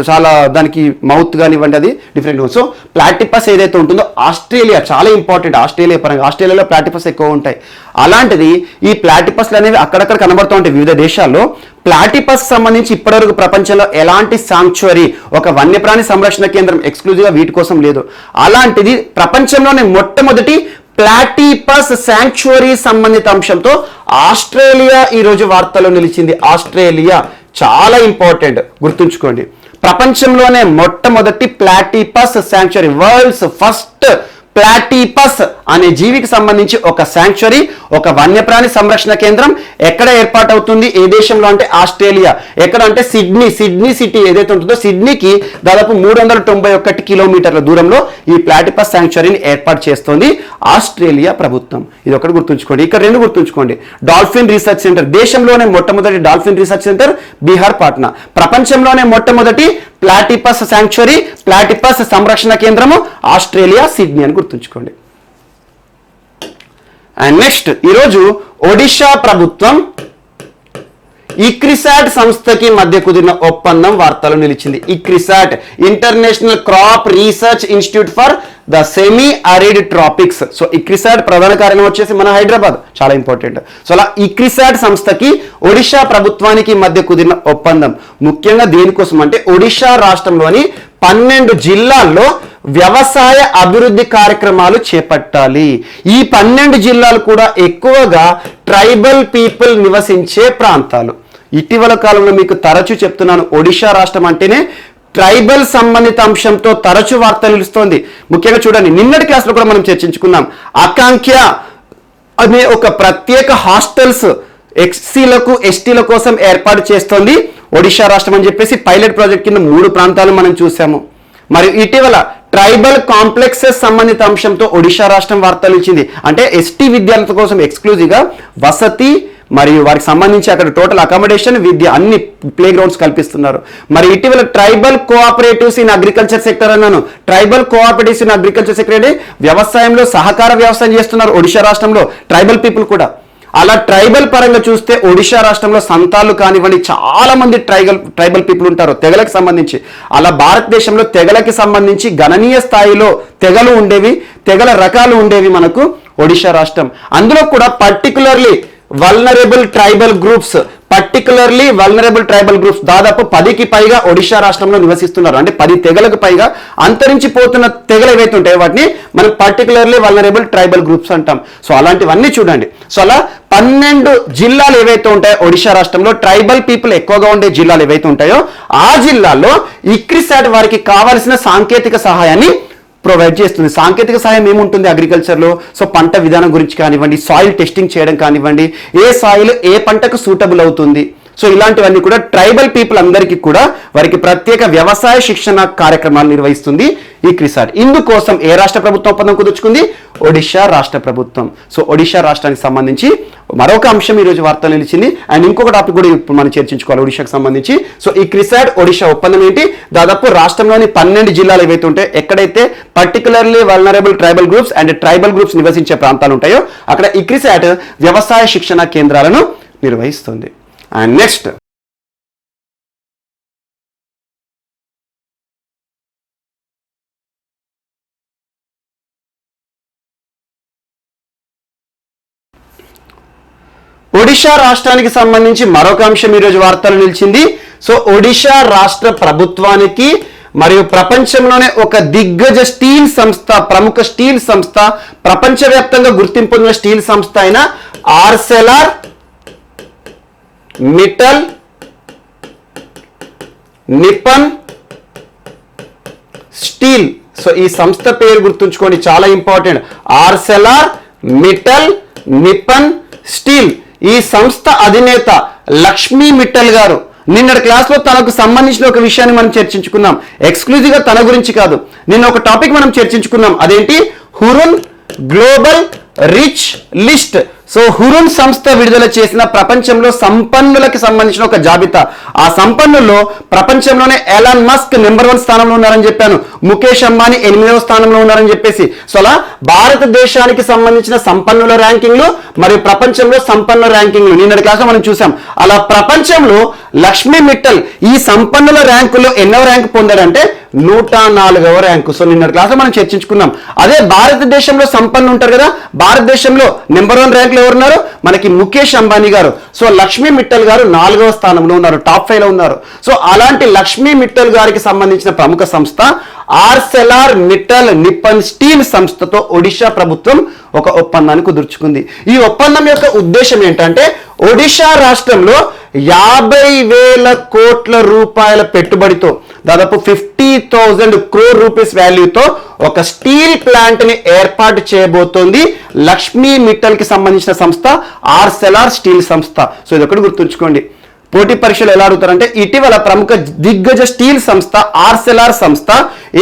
Speaker 1: చాలా దానికి మౌత్ కానివ్వండి అది డిఫరెంట్. సో ప్లాటిపస్ ఏదైతే ఉంటుందో ఆస్ట్రేలియా చాలా ఇంపార్టెంట్, ఆస్ట్రేలియా పరంగా ఆస్ట్రేలియాలో ప్లాటిపస్ ఎక్కువ ఉంటాయి. అలాంటిది ఈ ప్లాటిపస్లు అనేవి అక్కడక్కడ కనబడుతూ ఉంటాయి వివిధ దేశాల్లో. ప్లాటిపస్ సంబంధించి ఇప్పటివరకు ప్రపంచంలో ఎలాంటి సాంక్చురీ, ఒక వన్యప్రాణి సంరక్షణ కేంద్రం ఎక్స్క్లూజివ్గా వీటి కోసం లేదు. అలాంటిది ప్రపంచంలోనే మొట్టమొదటి ప్లాటిపస్ శాంక్చురీ సంబంధిత అంశంతో ఆస్ట్రేలియా ఈరోజు వార్తల్లో నిలిచింది. ఆస్ట్రేలియా చాలా ఇంపార్టెంట్, గుర్తుంచుకోండి. ప్రపంచంలోనే మొట్టమొదటి platypus sanctuary, world's first platypus అనే జీవికి సంబంధించి ఒక శాంక్చురీ, ఒక వన్యప్రాణి సంరక్షణ కేంద్రం ఎక్కడ ఏర్పాటు అవుతుంది, ఏ దేశంలో అంటే ఆస్ట్రేలియా. ఎక్కడ అంటే సిడ్నీ సిటీ ఏదైతే ఉంటుందో సిడ్నీకి దాదాపు 391 కిలోమీటర్ల దూరంలో ఈ ప్లాటిపస్ శాంక్చురీని ఏర్పాటు చేస్తోంది ఆస్ట్రేలియా ప్రభుత్వం. ఇది ఒకటి గుర్తుంచుకోండి. ఇక్కడ రెండు గుర్తుంచుకోండి, డాల్ఫిన్ రీసెర్చ్ సెంటర్, దేశంలోనే మొట్టమొదటి dolphin research centre Bihar Patna, ప్రపంచంలోనే మొట్టమొదటి ప్లాటిపస్ శాంక్చురీ, ప్లాటిపస్ సంరక్షణ కేంద్రము ఆస్ట్రేలియా సిడ్నీ అని గుర్తుంచుకోండి. అండ్ నెక్స్ట్ ఈరోజు ఒడిషా ప్రభుత్వం ఇక్రిసాట్ సంస్థకి మధ్య కుదిరిన ఒప్పందం వార్తలు నిలిచింది. ICRISAT, international crop research institute for the semi arid tropics. So ICRISAT ప్రధాన కార్యాలయం వచ్చేసి మన హైదరాబాద్, చాలా ఇంపార్టెంట్. సో అలా ఇక్రిసాట్ సంస్థకి ఒడిషా ప్రభుత్వానికి మధ్య కుదిరిన ఒప్పందం ముఖ్యంగా దేనికోసం అంటే ఒడిషా రాష్ట్రంలోని 12 జిల్లాల్లో వ్యవసాయ అభివృద్ధి కార్యక్రమాలు చేపట్టాలి. ఈ 12 జిల్లాలు కూడా ఎక్కువగా ట్రైబల్ పీపుల్ నివసించే ప్రాంతాలు. ఇటీవల కాలంలో మీకు తరచూ చెప్తున్నాను, ఒడిషా రాష్ట్రం అంటేనే ట్రైబల్ సంబంధిత అంశంతో తరచూ వార్తలు నిలుస్తోంది. ముఖ్యంగా చూడండి, నిన్నటి క్లాస్లో కూడా మనం చర్చించుకున్నాం, ఆకాంక్ష అనే ఒక ప్రత్యేక హాస్టల్స్ ఎస్సీలకు ఎస్టీల కోసం ఏర్పాటు చేస్తోంది ఒడిషా రాష్ట్రం అని చెప్పేసి పైలట్ ప్రాజెక్ట్ కింద 3 ప్రాంతాలు మనం చూసాము. మరియు ఇటీవల ట్రైబల్ కాంప్లెక్సెస్ సంబంధిత అంశంతో ఒడిషా రాష్ట్రం వార్తలు ఇచ్చింది. అంటే ఎస్టీ విద్యార్థుల కోసం ఎక్స్క్లూజివ్గా వసతి మరియు వారికి సంబంధించి అక్కడ టోటల్ అకామిడేషన్, విద్య అన్ని ప్లే గ్రౌండ్స్ కల్పిస్తున్నారు. మరి ఇటీవల tribal cooperatives in agriculture sector అన్నాను. Tribal cooperatives in agriculture sector అంటే వ్యవసాయంలో సహకార వ్యవసాయం చేస్తున్నారు ఒడిషా రాష్ట్రంలో ట్రైబల్ పీపుల్ కూడా. అలా ట్రైబల్ పరంగా చూస్తే ఒడిషా రాష్ట్రంలో సంతాలు కానివ్వండి చాలా మంది ట్రైబల్ పీపుల్ ఉంటారు తెగలకు సంబంధించి. అలా భారతదేశంలో తెగలకి సంబంధించి గణనీయ స్థాయిలో తెగలు ఉండేవి, తెగల రకాలు ఉండేవి మనకు ఒడిషా రాష్ట్రం. అందులో కూడా పర్టికులర్లీ వల్నరబుల్ ట్రైబల్ గ్రూప్స్ దాదాపు 10కి పైగా ఒడిషా రాష్ట్రంలో నివసిస్తున్నారు. అంటే 10 తెగలకు పైగా అంతరించిపోతున్న తెగలు ఏవైతే ఉంటాయో వాటిని మనం పర్టికులర్లీ వల్నరబుల్ ట్రైబల్ గ్రూప్స్ అంటాం. సో అలాంటివన్నీ చూడండి. సో అలా 12 జిల్లాలు ఏవైతే ఉంటాయో ఒడిషా రాష్ట్రంలో ట్రైబల్ పీపుల్ ఎక్కువగా ఉండే జిల్లాలు ఏవైతే ఉంటాయో ఆ జిల్లాల్లో ఇక్రిసాట్ వారికి కావాల్సిన సాంకేతిక సహాయాన్ని ప్రొవైడ్ చేస్తుంది. సాంకేతిక సహాయం ఏముంటుంది అగ్రికల్చర్లో? సో పంట విధానం గురించి కానివ్వండి, సాయిల్ టెస్టింగ్ చేయడం కానివ్వండి, ఏ సాయిల్ ఏ పంటకు సూటబుల్ అవుతుంది, సో ఇలాంటివన్నీ కూడా ట్రైబల్ పీపుల్ అందరికీ కూడా వారికి ప్రత్యేక వ్యవసాయ శిక్షణ కార్యక్రమాలు నిర్వహిస్తుంది ఈ క్రిసాట్. ఇందుకోసం ఏ రాష్ట్ర ప్రభుత్వం ఒప్పందం కుదుర్చుకుంది? ఒడిషా రాష్ట్ర ప్రభుత్వం. సో ఒడిషా రాష్ట్రానికి సంబంధించి మరొక అంశం ఈరోజు వార్తలు నిలిచింది. అండ్ ఇంకొక టాపిక్ కూడా ఇప్పుడు మనం చర్చించుకోవాలి ఒడిషాకు సంబంధించి. సో ఈ క్రిసాట్ ఒడిషా ఒప్పందం ఏంటి? దాదాపు రాష్ట్రంలోని 12 జిల్లాలు ఏవైతే ఉంటాయో, ఎక్కడైతే particularly vulnerable tribal groups and tribal groups నివసించే ప్రాంతాలు ఉంటాయో అక్కడ ఈ క్రిసాట్ వ్యవసాయ శిక్షణ కేంద్రాలను నిర్వహిస్తుంది. అండ్ నెక్స్ట్ ఒడిషా రాష్ట్రానికి సంబంధించి మరొక అంశం ఈరోజు వార్తలు నిలిచింది. సో ఒడిషా రాష్ట్ర ప్రభుత్వానికి మరియు ప్రపంచంలోనే ఒక దిగ్గజ స్టీల్ సంస్థ, ప్రముఖ స్టీల్ సంస్థ, ప్రపంచవ్యాప్తంగా గుర్తింపు పొందిన స్టీల్ సంస్థ అయిన Arcelor Mittal Nippon steel. So ఈ సంస్థ పేరు గుర్తుంచుకోండి, చాలా important. Arcelor Mittal Nippon steel. ఈ సంస్థ అధినేత లక్ష్మీ మిట్టల్ గారు నిన్నటి క్లాస్లో తనకు సంబంధించిన ఒక విషయాన్ని మనం చర్చించుకున్నాం. ఎక్స్క్లూజివ్గా తన గురించి కాదు, నిన్న ఒక టాపిక్ మనం చర్చించుకున్నాం. అదేంటి? Hurun global rich list. So Hurun సంస్థ విడుదల చేసిన ప్రపంచంలో సంపన్నులకు సంబంధించిన ఒక జాబితా. ఆ సంపన్నుల్లో ప్రపంచంలోనే ఎలాన్ మస్క్ నెంబర్ 1 స్థానంలో ఉన్నారని చెప్పాను, ముఖేష్ అంబానీ 8వ స్థానంలో ఉన్నారని చెప్పేసి. సో అలా భారతదేశానికి సంబంధించిన సంపన్నుల ర్యాంకింగ్లు మరియు ప్రపంచంలో సంపన్నుల ర్యాంకింగ్లు నిన్నటి క్లాస్లో మనం చూసాం. అలా ప్రపంచంలో లక్ష్మీ మిట్టల్ ఈ సంపన్నుల ర్యాంకుల్లో ఎన్నో ర్యాంక్ పొందాడంటే 104వ ర్యాంకు. సో నిన్నటి క్లాస్లో మనం చర్చించుకున్నాం. అదే భారతదేశంలో సంపన్నులు ఉంటారు కదా, భారతదేశంలో నెంబర్ 1 ర్యాంకులో ఎవరున్నారు? మనకి ముఖేష్ అంబానీ గారు. సో లక్ష్మీ మిట్టల్ గారు 4వ స్థానంలో ఉన్నారు, టాప్ 5లో ఉన్నారు. సో అలాంటి లక్ష్మీ మిట్టల్ గారికి సంబంధించిన ప్రముఖ సంస్థ ఆర్సెలార్ మిట్టల్ నిప్పన్ స్టీల్ సంస్థతో ఒడిషా ప్రభుత్వం ఒక ఒప్పందాన్ని కుదుర్చుకుంది. ఈ ఒప్పందం యొక్క ఉద్దేశం ఏంటంటే ఒడిషా రాష్ట్రంలో 50,000 కోట్ల రూపాయల పెట్టుబడితో దాదాపు 50,000 crore రూపీస్ వాల్యూతో ఒక స్టీల్ ప్లాంట్ ని ఏర్పాటు చేయబోతోంది లక్ష్మీ మిట్టల్ కి సంబంధించిన సంస్థ ఆర్సెలార్ స్టీల్ సంస్థ. సో ఇది ఒకటి గుర్తుంచుకోండి. పోటీ పరీక్షలు ఎలా అడుగుతారంటే ఇటీవల ప్రముఖ దిగ్గజ స్టీల్ సంస్థ ఆర్సెలార్ సంస్థ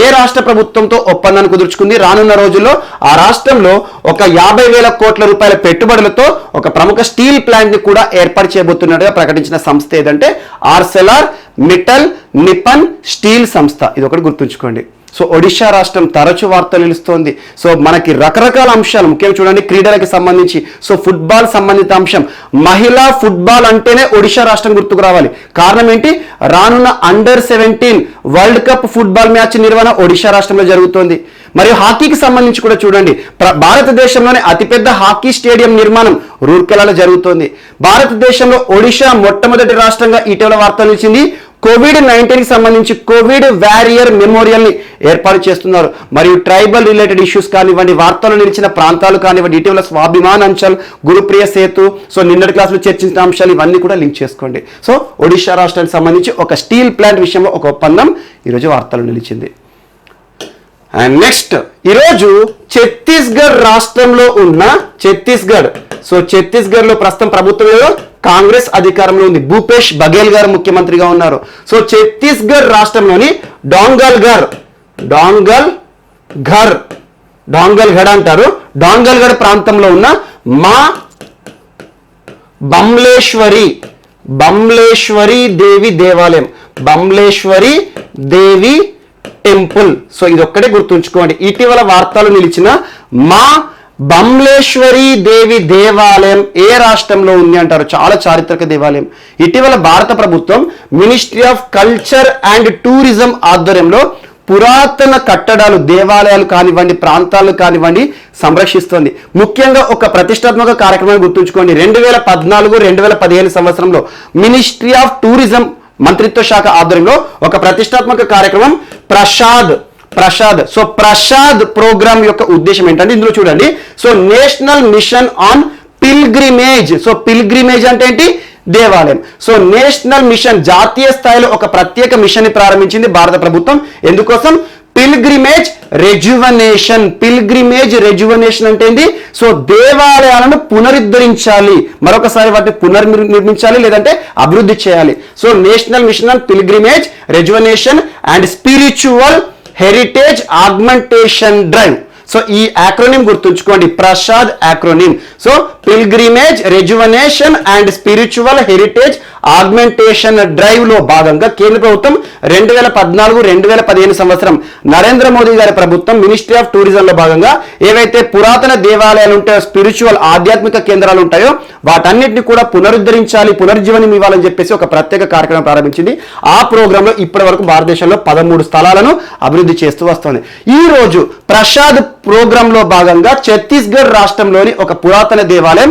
Speaker 1: ఏ రాష్ట్ర ప్రభుత్వంతో ఒప్పందాన్ని కుదుర్చుకుంది? రానున్న రోజుల్లో ఆ రాష్ట్రంలో ఒక 50,000 కోట్ల రూపాయల పెట్టుబడులతో ఒక ప్రముఖ స్టీల్ ప్లాంట్ ని కూడా ఏర్పాటు చేయబోతున్నట్టుగా ప్రకటించిన సంస్థ ఏదంటే ఆర్సెలార్ మిట్టల్ నిప్పన్ స్టీల్ సంస్థ. ఇది ఒకటి గుర్తుంచుకోండి. సో ఒడిషా రాష్ట్రం తరచు వార్తలు నిలుస్తోంది. సో మనకి రకరకాల అంశాలు, ముఖ్యంగా చూడండి క్రీడలకు సంబంధించి. సో ఫుట్బాల్ సంబంధిత అంశం, మహిళా ఫుట్బాల్ అంటేనే ఒడిషా రాష్ట్రం గుర్తుకు రావాలి. కారణం ఏంటి? రానున్న అండర్-17 వరల్డ్ కప్ ఫుట్బాల్ మ్యాచ్ నిర్వహణ ఒడిషా రాష్ట్రంలో జరుగుతోంది. మరియు హాకీకి సంబంధించి కూడా చూడండి, భారతదేశంలోనే అతిపెద్ద హాకీ స్టేడియం నిర్మాణం రూర్కెలాలో జరుగుతోంది. భారతదేశంలో ఒడిషా మొట్టమొదటి రాష్ట్రంగా ఇటీవల వార్తలు నిలిచింది. COVID-19కి సంబంధించి కోవిడ్ వారియర్ మెమోరియల్ ని ఏర్పాటు చేస్తున్నారు. మరియు ట్రైబల్ రిలేటెడ్ ఇష్యూస్ కానివ్వండి, వార్తలు నిలిచిన ప్రాంతాలు కానివ్వండి, ఇటీవల స్వాభిమాన్ అంచల్, గురుప్రియ సేతు, సో నిన్నటి క్లాసులో చర్చించిన అంశాలు ఇవన్నీ కూడా లింక్ చేసుకోండి. సో ఒడిషా రాష్ట్రానికి సంబంధించి ఒక స్టీల్ ప్లాంట్ విషయంలో ఒక ఒప్పందం ఈరోజు వార్తలు నిలిచింది. అండ్ నెక్స్ట్ ఈరోజు ఛత్తీస్గఢ్ రాష్ట్రంలో ఉన్న ఛత్తీస్గఢ్ లో ప్రస్తుతం ప్రభుత్వంలో కాంగ్రెస్ అధికారంలో ఉంది. భూపేష్ బఘేల్ గారు ముఖ్యమంత్రిగా ఉన్నారు. సో ఛత్తీస్గఢ్ రాష్ట్రంలోని డాంగల్గఢ్ అంటారు, డాంగల్గఢ్ ప్రాంతంలో ఉన్న మా బంబ్లేశ్వరి దేవి దేవాలయం, బంబ్లేశ్వరి దేవి టెంపుల్. సో ఇది ఒక్కటే గుర్తుంచుకోండి. ఇటీవల వార్తలు నిలిచిన మా బంబ్లేశ్వరి దేవి దేవాలయం ఏ రాష్ట్రంలో ఉంది అంటారు? చాలా చారిత్రక దేవాలయం. ఇటీవల భారత ప్రభుత్వం ministry of culture and tourism ఆధ్వర్యంలో పురాతన కట్టడాలు, దేవాలయాలు కానివ్వండి, ప్రాంతాలు కానివ్వండి సంరక్షిస్తోంది. ముఖ్యంగా ఒక ప్రతిష్టాత్మక కార్యక్రమాన్ని గుర్తుంచుకోండి. 2014-2015 సంవత్సరంలో మినిస్ట్రీ ఆఫ్ టూరిజం మంత్రిత్వ శాఖ ఆధ్వర్యంలో ఒక ప్రతిష్టాత్మక కార్యక్రమం ప్రసాద్ ప్రోగ్రామ్ యొక్క ఉద్దేశం ఏంటంటే ఇందులో చూడండి. So national mission on pilgrimage. So pilgrimage అంటే ఏంటి? దేవాలయం. సో నేషనల్ మిషన్, జాతీయ స్థాయిలో ఒక ప్రత్యేక మిషన్ ని ప్రారంభించింది భారత ప్రభుత్వం. ఎందుకోసం? పిల్గ్రిమేజ్ రెజ్యువనేషన్ అంటే ఏంటి? సో దేవాలయాలను పునరుద్ధరించాలి, మరొకసారి వాటిని పునర్నిర్మించాలి, లేదంటే అభివృద్ధి చేయాలి. So national mission on pilgrimage rejuvenation and spiritual heritage augmentation drive. So ఈ యాక్రోనిమ్ గుర్తుంచుకోండి, Prasad acronym. So pilgrimage rejuvenation and spiritual heritage augmentation drive లో భాగంగా కేంద్ర ప్రభుత్వం 2014-2015 సంవత్సరం నరేంద్ర మోదీ గారి ప్రభుత్వం మినిస్ట్రీ ఆఫ్ టూరిజం లో భాగంగా ఏవైతే పురాతన దేవాలయాలు ఉంటాయో, స్పిరిచువల్ ఆధ్యాత్మిక కేంద్రాలు ఉంటాయో, వాటన్నిటిని కూడా పునరుద్ధరించాలి, పునర్జీవనం ఇవ్వాలని చెప్పేసి ఒక ప్రత్యేక కార్యక్రమం ప్రారంభించింది. ఆ ప్రోగ్రామ్ లో ఇప్పటి వరకు భారతదేశంలో 13 స్థలాలను అభివృద్ధి చేస్తూ వస్తుంది. ఈ రోజు ప్రసాద్ ప్రోగ్రామ్ లో భాగంగా ఛత్తీస్గఢ్ రాష్ట్రంలోని ఒక పురాతన దేవాలయం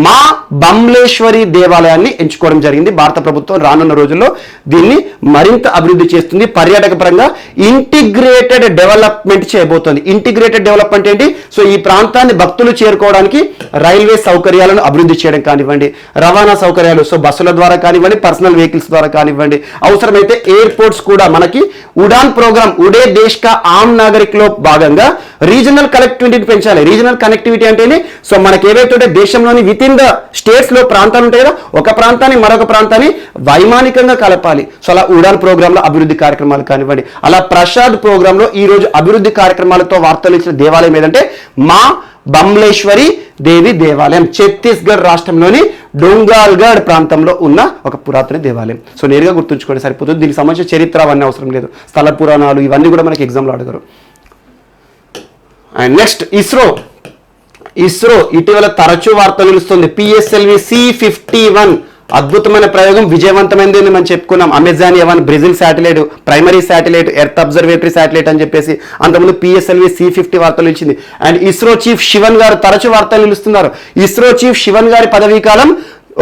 Speaker 1: మా బంబ్లేశ్వరి దేవాలయాన్ని ఎంచుకోవడం జరిగింది. భారత ప్రభుత్వం రానున్న రోజుల్లో దీన్ని మరింత అభివృద్ధి చేస్తుంది. పర్యాటక పరంగా ఇంటిగ్రేటెడ్ డెవలప్మెంట్ చేయబోతోంది. ఇంటిగ్రేటెడ్ డెవలప్మెంట్ ఏంటి? సో ఈ ప్రాంతాన్ని భక్తులు చేరుకోవడానికి రైల్వే సౌకర్యాలను అభివృద్ధి చేయడం కానివ్వండి, రవాణా సౌకర్యాలు, సో బస్సుల ద్వారా కానివ్వండి, పర్సనల్ వెహికల్స్ ద్వారా కానివ్వండి, అవసరమైతే ఎయిర్పోర్ట్స్ కూడా మనకి ఉడాన్ ప్రోగ్రామ్ ఉడే దేశ్ కా ఆమ్ నాగరిక్ లో భాగంగా రీజనల్ కనెక్టివిటీని పెంచాలి. రీజనల్ కనెక్టివిటీ అంటేనే సో మనకి ఏవైతే దేశంలోని విత్ ఇన్ ద స్టేట్స్ లో ప్రాంతాలు ఉంటాయి కదా, ఒక ప్రాంతాన్ని మరొక ప్రాంతాన్ని వైమానికంగా కలపాలి. సో అలా ఉడాన్ ప్రోగ్రామ్ లో అభివృద్ధి కార్యక్రమాలు కానివ్వండి, అలా ప్రసాద్ ప్రోగ్రామ్ లో ఈ రోజు అభివృద్ధి కార్యక్రమాలతో వార్తలు ఇచ్చిన దేవాలయం ఏదంటే మా బంబ్లేశ్వరి దేవి దేవాలయం, ఛత్తీస్గఢ్ రాష్ట్రంలోని డోంగాల్గఢ్ ప్రాంతంలో ఉన్న ఒక పురాతన దేవాలయం. సో నేరుగా గుర్తుంచుకోండి సరిపోతుంది. దీనికి సంబంధించిన చరిత్ర అవన్నీ అవసరం లేదు, స్థల పురాణాలు ఇవన్నీ కూడా మనకి ఎగ్జామ్లో అడగరు. అండ్ నెక్స్ట్ ఇస్రో ఇటీవల తరచూ వార్తలు నిలుస్తుంది. PSLV C51 అద్భుతమైన ప్రయోగం, విజయవంతమైంది అని మనం చెప్పుకున్నాం. అమెజాన్ ఎవన్ Brazil satellite, primary satellite, earth observatory satellite అని చెప్పేసి అంతకుముందు PSLV C50 వార్తలు ఇచ్చింది. అండ్ ఇస్రో చీఫ్ శివన్ గారు తరచూ వార్తలు నిలుస్తున్నారు. ఇస్రో చీఫ్ శివన్ గారి పదవీ కాలం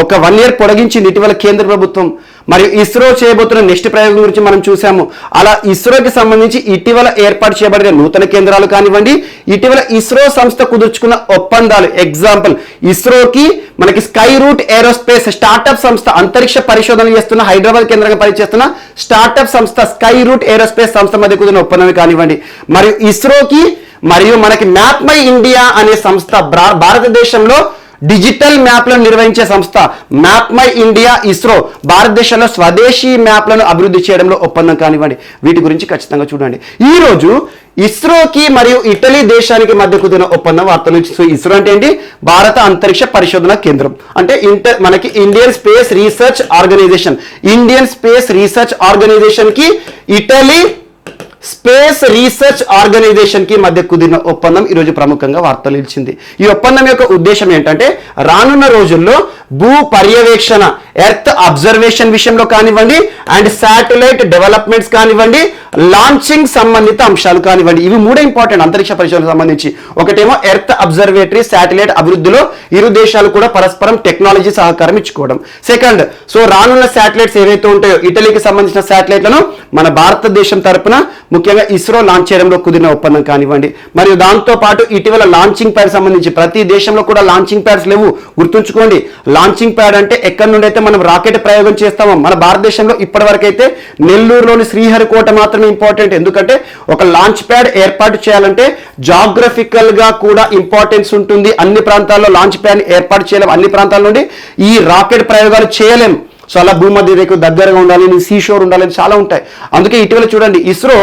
Speaker 1: ఒక 1 year పొడిగించింది ఇటీవల కేంద్ర ప్రభుత్వం. మరియు ఇస్రో చేయబోతున్న నెక్స్ట్ ప్రయోగం గురించి మనం చూసాము. అలా ఇస్రోకి సంబంధించి ఇటీవల ఏర్పాటు చేయబడిన నూతన కేంద్రాలు కానివ్వండి, ఇటీవల ఇస్రో సంస్థ కుదుర్చుకున్న ఒప్పందాలు, ఎగ్జాంపుల్ ఇస్రోకి మనకి స్కై రూట్ ఏరోస్పేస్ స్టార్టప్ సంస్థ, అంతరిక్ష పరిశోధనలు చేస్తున్న హైదరాబాద్ కేంద్రంగా పనిచేస్తున్న స్టార్టప్ సంస్థ స్కై రూట్ ఏరోస్పేస్ సంస్థ మధ్య కుదిరిన ఒప్పందం కానివ్వండి, మరియు ఇస్రోకి మరియు మనకి మ్యాప్ మై ఇండియా అనే సంస్థ భారతదేశంలో డిజిటల్ మ్యాప్లను నిర్వహించే సంస్థ మ్యాప్ మై ఇండియా ఇస్రో భారతదేశంలో స్వదేశీ మ్యాప్లను అభివృద్ధి చేయడంలో ఒప్పందం కానివ్వండి, వీటి గురించి ఖచ్చితంగా చూడండి. ఈ రోజు ఇస్రోకి మరియు ఇటలీ దేశానికి మధ్య కుదిరిన ఒప్పందం వార్తలు. సో ఇస్రో అంటే ఏంటి? భారత అంతరిక్ష పరిశోధన కేంద్రం. అంటే మనకి ఇండియన్ స్పేస్ రీసెర్చ్ ఆర్గనైజేషన్ కి ఇటలీ స్పేస్ రీసెర్చ్ ఆర్గనైజేషన్ కి మధ్య కుదిరిన ఒప్పందం ఈరోజు ప్రముఖంగా వార్తలు నిలిచింది. ఈ ఒప్పందం యొక్క ఉద్దేశం ఏంటంటే రానున్న రోజుల్లో భూ పర్యవేక్షణ, ఎర్త్ అబ్జర్వేషన్ విషయంలో కానివ్వండి, అండ్ శాటిలైట్ డెవలప్మెంట్స్ కానివ్వండి, లాంచింగ్ సంబంధిత అంశాలు కానివ్వండి, ఇవి 3 ఇంపార్టెంట్ అంతరిక్ష పరిశోధనకు సంబంధించి. ఒకటేమో ఎర్త్ అబ్జర్వేటరీ శాటిలైట్ అభివృద్ధిలో ఇరు దేశాలు కూడా పరస్పరం టెక్నాలజీ సహకారం ఇచ్చుకోవడం. సెకండ్, సో రానున్న శాటిలైట్స్ ఏవైతే ఉంటాయో ఇటలీకి సంబంధించిన శాటిలైట్లను మన భారతదేశం తరపున ముఖ్యంగా ఇస్రో లాంచ్ చేయడంలో కుదిరిన ఒప్పందం కానివ్వండి. మరియు దాంతో పాటు ఇటీవల లాంచింగ్ ప్యాడ్ సంబంధించి ప్రతి దేశంలో కూడా లాంచింగ్ ప్యాడ్స్ లేవు, గుర్తుంచుకోండి. లాంచింగ్ ప్యాడ్ అంటే ఎక్కడి నుండి అయితే మనం రాకెట్ ప్రయోగం చేస్తామో, మన భారతదేశంలో ఇప్పటి వరకు అయితే నెల్లూరులోని శ్రీహరికోట మాత్రమే ఇంపార్టెంట్. ఎందుకంటే ఒక లాంచ్ ప్యాడ్ ఏర్పాటు చేయాలంటే జాగ్రఫికల్ గా కూడా ఇంపార్టెన్స్ ఉంటుంది. అన్ని ప్రాంతాల్లో లాంచ్ ప్యాడ్ ఏర్పాటు చేయలేం, అన్ని ప్రాంతాల నుండి ఈ రాకెట్ ప్రయోగాలు చేయలేం. సో అలా భూమధ్య రేఖకు దగ్గరగా ఉండాలి, సీషోర్ ఉండాలని చాలా ఉంటాయి. అందుకే ఇటీవల చూడండి ఇస్రో